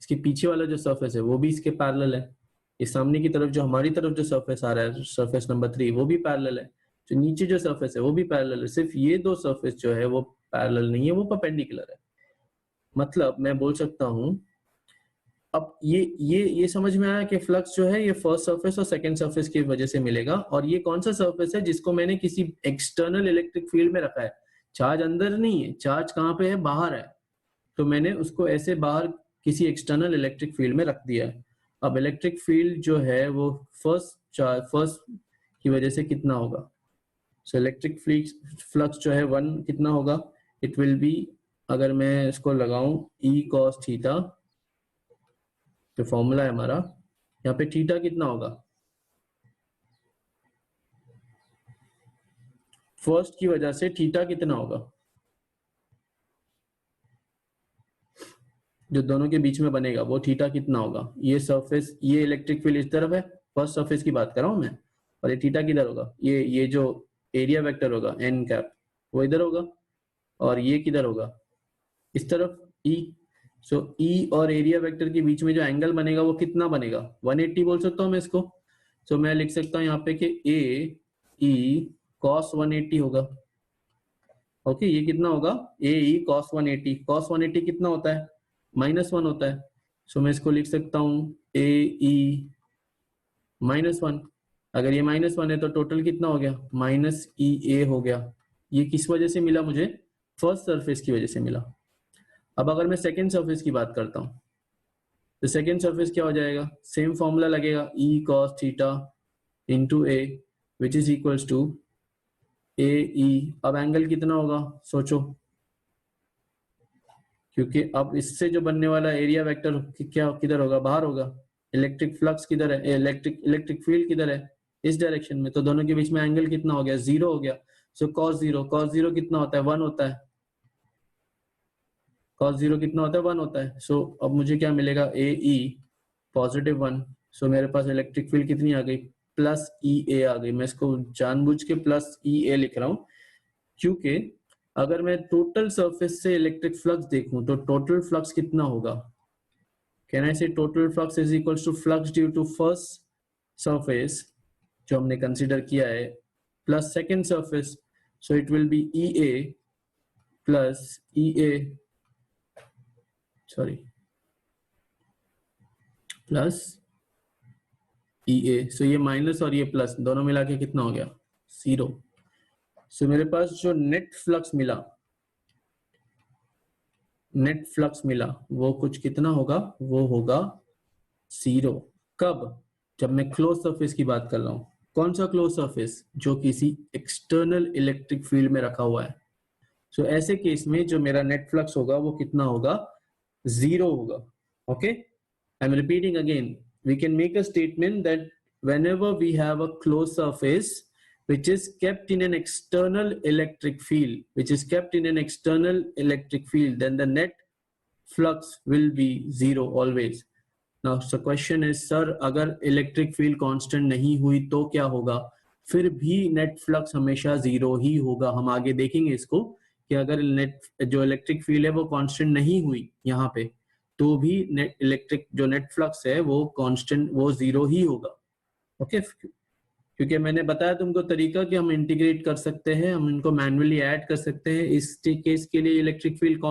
इसके पीछे वाला जो सरफेस है वो भी इसके पैरेलल है। ये सामने की तरफ जो हमारी तरफ जो सरफेस आ रहा है, सरफेस नंबर 3, वो भी पैरेलल है। जो नीचे जो सरफेस है वो भी पैरेलल है। सिर्फ ये 2 सरफेस जो है वो पैरेलल नहीं है, वो परपेंडिकुलर है। मतलब मैं बोल सकता हूं, अब ये समझ में आया कि फ्लक्स जो है ये फर्स्ट सरफेस और सेकंड सरफेस की वजह से मिलेगा। और ये कौन सा सरफेस है जिसको मैंने किसी एक्सटर्नल इलेक्ट्रिक फील्ड में रखा है। चार्ज अंदर नहीं है, चार्ज कहाँ पे है, बाहर है, तो मैंने उसको ऐसे बाहर किसी एक्सटर्नल इलेक्ट्रिक फील्ड में रख दिया है। अब इलेक्ट्रिक फील्ड जो है वो फर्स्ट की वजह से कितना होगा, सो इलेक्ट्रिक फ्लक्स जो है 1 कितना होगा, इट विल बी, अगर मैं इसको लगाऊं E cos थीटा, तो फॉर्मूला है हमारा, यहाँ पे थीटा कितना होगा, फर्स्ट की वजह से थीटा कितना होगा, जो दोनों के बीच में बनेगा वो थीटा कितना होगा, ये सरफेस, ये इलेक्ट्रिक फील्ड इस तरफ है, फर्स्ट सरफेस की बात कर रहा हूँ मैं, और ये थीटा किधर होगा, ये जो एरिया वेक्टर होगा एन कैप वो इधर होगा, और ये किधर होगा, इस तरफ ई। सो ई और एरिया वेक्टर के बीच में जो एंगल बनेगा वो कितना बनेगा, 180 बोल सकता हूँ मैं इसको। सो मैं लिख सकता हूँ यहाँ पे कि ए ई कॉस 180 होगा। ओके, ये कितना होगा, ए ई कॉस 180। कॉस 180 कितना होता है, -1 होता है। सो मैं इसको लिख सकता हूँ ए ई -1। अगर ये -1 है तो टोटल कितना हो गया, माइनस ई ए हो गया। ये किस वजह से मिला मुझे, फर्स्ट सरफेस की वजह से मिला। अब अगर मैं सेकेंड सरफेस की बात करता हूँ तो सेकेंड सरफेस क्या हो जाएगा, सेम फॉर्मूला लगेगा, E cos theta into A which is equals to A E. अब एंगल कितना होगा सोचो, क्योंकि अब इससे जो बनने वाला एरिया वेक्टर क्या किधर होगा, बाहर होगा। इलेक्ट्रिक फ्लक्स किधर है, इलेक्ट्रिक फील्ड किधर है, इस डायरेक्शन में। तो दोनों के बीच में एंगल कितना हो गया, 0 हो गया। सो कॉस जीरो कितना होता है, 1 होता है। कॉस 0 कितना होता है, 1 होता है। सो अब मुझे क्या मिलेगा, ए ई +1। सो मेरे पास इलेक्ट्रिक फील्ड कितनी आ गई, प्लस ई ए आ गई। मैं इसको जानबूझ के प्लस ई ए लिख रहा हूँ, क्योंकि अगर मैं टोटल सरफेस से इलेक्ट्रिक फ्लक्स देखूं तो टोटल फ्लक्स कितना होगा, can I say total flux is equals to flux due to first surface जो हमने कंसीडर किया है plus second surface. So it will be E A plus E A, sorry plus E A. So ये माइनस और ये प्लस दोनों मिला के कितना हो गया, 0। सो मेरे पास जो नेट फ्लक्स मिला वो कुछ कितना होगा, वो होगा 0। कब, जब मैं क्लोज सरफेस की बात कर रहा हूं। कौन सा क्लोज सरफेस, जो किसी एक्सटर्नल इलेक्ट्रिक फील्ड में रखा हुआ है। सो ऐसे केस में जो मेरा नेट फ्लक्स होगा वो कितना होगा, 0 होगा। Okay, I am repeating again, we can make a statement that whenever we have a closed surface which is kept in an external electric field, then the net flux will be 0 always. Now the question is, sir, अगर इलेक्ट्रिक फील्ड कांस्टेंट नहीं हुई तो क्या होगा, फिर भी नेट फ्लक्स हमेशा 0 ही होगा। हम आगे देखेंगे इसको कि अगर जो इलेक्ट्रिक फील्ड है वो कांस्टेंट नहीं हुई यहाँ पे, तो भी जो नेट फ्लक्स है वो कांस्टेंट, वो 0 ही होगा। ओके, क्योंकि मैंने बताया तुमको तरीका कि हम इंटीग्रेट कर सकते हैं, हम इनको मैन्युअली ऐड कर सकते हैं। इस केस के लिए इलेक्ट्रिक फील्ड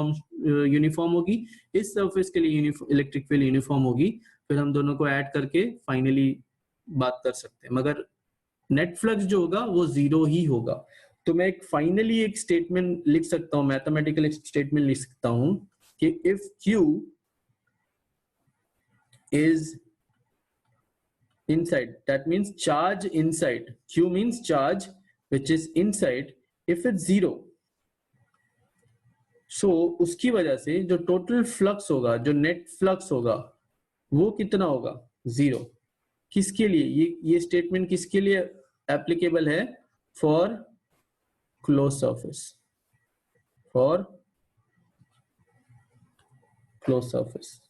यूनिफॉर्म होगी, इस सरफेस के लिए इलेक्ट्रिक फील्ड यूनिफॉर्म होगी, फिर हम दोनों को ऐड करके फाइनली बात कर सकते हैं। मगर नेट फ्लक्स जो होगा वो 0 ही होगा। तो मैं फाइनली एक स्टेटमेंट लिख सकता हूँ, मैथमेटिकल स्टेटमेंट लिख सकता हूँ कि if Q is inside, that means charge inside, Q means charge which is inside, if it's 0, so उसकी वजह से जो टोटल फ्लक्स होगा, जो नेट फ्लक्स होगा वो कितना होगा, 0। किसके लिए ये स्टेटमेंट किसके लिए एप्लीकेबल है, for close surface, for close surface.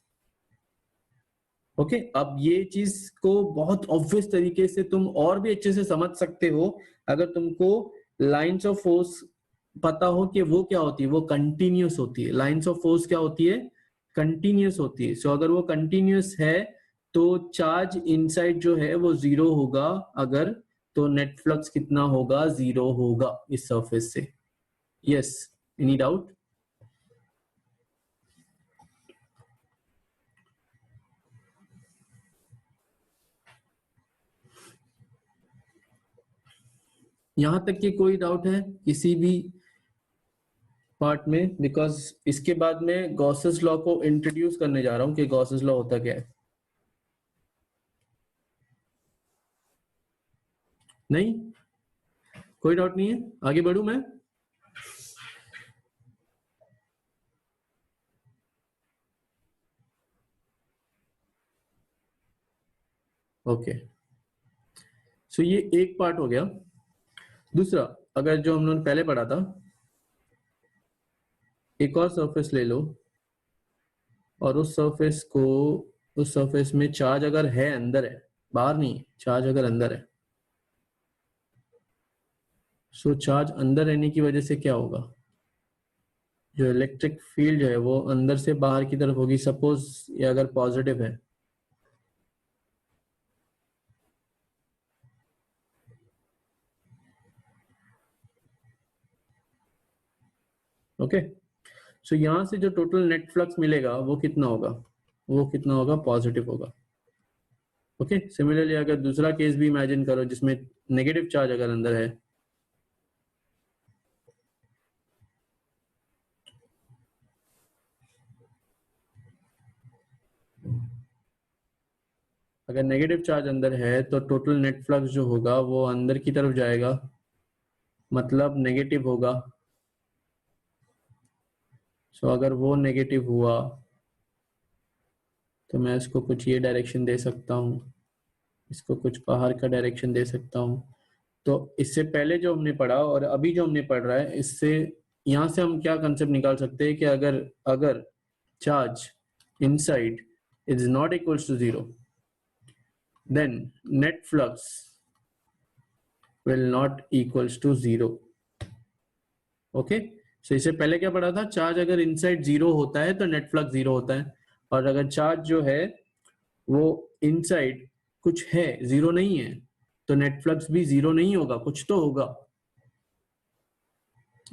Okay, अब ये चीज को बहुत ऑब्वियस तरीके से तुम और भी अच्छे से समझ सकते हो अगर तुमको लाइंस ऑफ फोर्स पता हो कि वो क्या होती है, वो कंटिन्यूस होती है। लाइंस ऑफ फोर्स क्या होती है, कंटिन्यूस होती है। सो अगर वो कंटिन्यूस है तो चार्ज इनसाइड जो है वो 0 होगा, अगर तो नेट फ्लक्स कितना होगा, 0 होगा इस सरफेस से। Yes, any doubt? यहां तक कि कोई डाउट है किसी भी पार्ट में? बिकॉज इसके बाद में गॉसेस लॉ को इंट्रोड्यूस करने जा रहा हूं कि गॉसेस लॉ होता क्या है। नहीं, कोई डाउट नहीं है, आगे बढ़ूं मैं? ओके, सो ये एक पार्ट हो गया। दूसरा, अगर जो हम लोगों ने पहले पढ़ा था, एक और सरफेस ले लो और उस सरफेस में चार्ज अगर है, अंदर है, बाहर नहीं है, चार्ज अगर अंदर है, सो चार्ज अंदर रहने की वजह से क्या होगा, जो इलेक्ट्रिक फील्ड है वो अंदर से बाहर की तरफ होगी। सपोज ये अगर पॉजिटिव है, ओके, सो यहां से जो टोटल नेट फ्लक्स मिलेगा वो कितना होगा, पॉजिटिव होगा। ओके, सिमिलरली अगर दूसरा केस भी इमेजिन करो जिसमें नेगेटिव चार्ज अगर अंदर है, अगर नेगेटिव चार्ज अंदर है तो टोटल नेट फ्लक्स जो होगा वो अंदर की तरफ जाएगा, मतलब नेगेटिव होगा। सो अगर वो नेगेटिव हुआ तो मैं इसको कुछ ये डायरेक्शन दे सकता हूँ, इसको कुछ बाहर का डायरेक्शन दे सकता हूँ। तो इससे पहले जो हमने पढ़ा और अभी जो हमने पढ़ रहा है, इससे यहाँ से हम क्या कंसेप्ट निकाल सकते हैं कि अगर charge inside is not equals to 0, then net flux will not equals to 0. Okay, so इससे पहले क्या पढ़ा था, चार्ज अगर इनसाइड 0 होता है तो नेट फ्लक्स 0 होता है, और अगर चार्ज जो है वो इनसाइड कुछ है, 0 नहीं है, तो नेट फ्लक्स भी 0 नहीं होगा, कुछ तो होगा।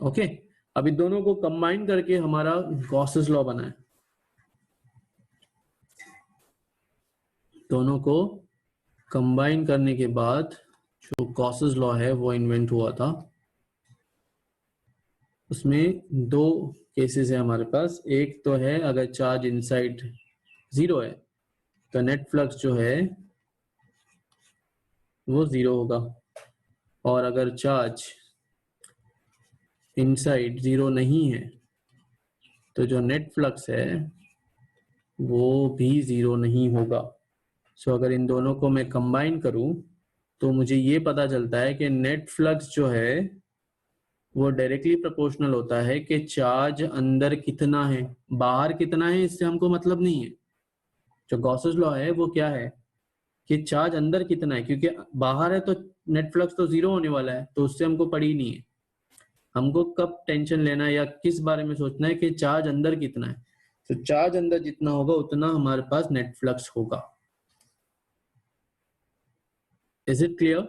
ओके, अभी दोनों को कंबाइन करके हमारा गॉसेस लॉ बना है। दोनों को कंबाइन करने के बाद जो गॉसेस लॉ है वो इन्वेंट हुआ था। उसमें दो केसेस है हमारे पास, एक तो है अगर चार्ज इनसाइड 0 है तो नेट फ्लक्स जो है वो 0 होगा, और अगर चार्ज इनसाइड 0 नहीं है तो जो नेट फ्लक्स है वो भी 0 नहीं होगा। सो अगर इन दोनों को मैं कंबाइन करूं तो मुझे ये पता चलता है कि नेट फ्लक्स जो है वो डायरेक्टली प्रोपोर्शनल होता है कि चार्ज अंदर कितना है, बाहर कितना है इससे हमको मतलब नहीं है। जो गॉसेस लॉ है वो क्या है कि चार्ज अंदर कितना है, क्योंकि बाहर है तो नेट फ्लक्स तो 0 होने वाला है, तो उससे हमको पड़ी नहीं है। हमको कब टेंशन लेना है या किस बारे में सोचना है कि चार्ज अंदर कितना है। तो चार्ज अंदर जितना होगा उतना हमारे पास नेट फ्लक्स होगा। Is it clear?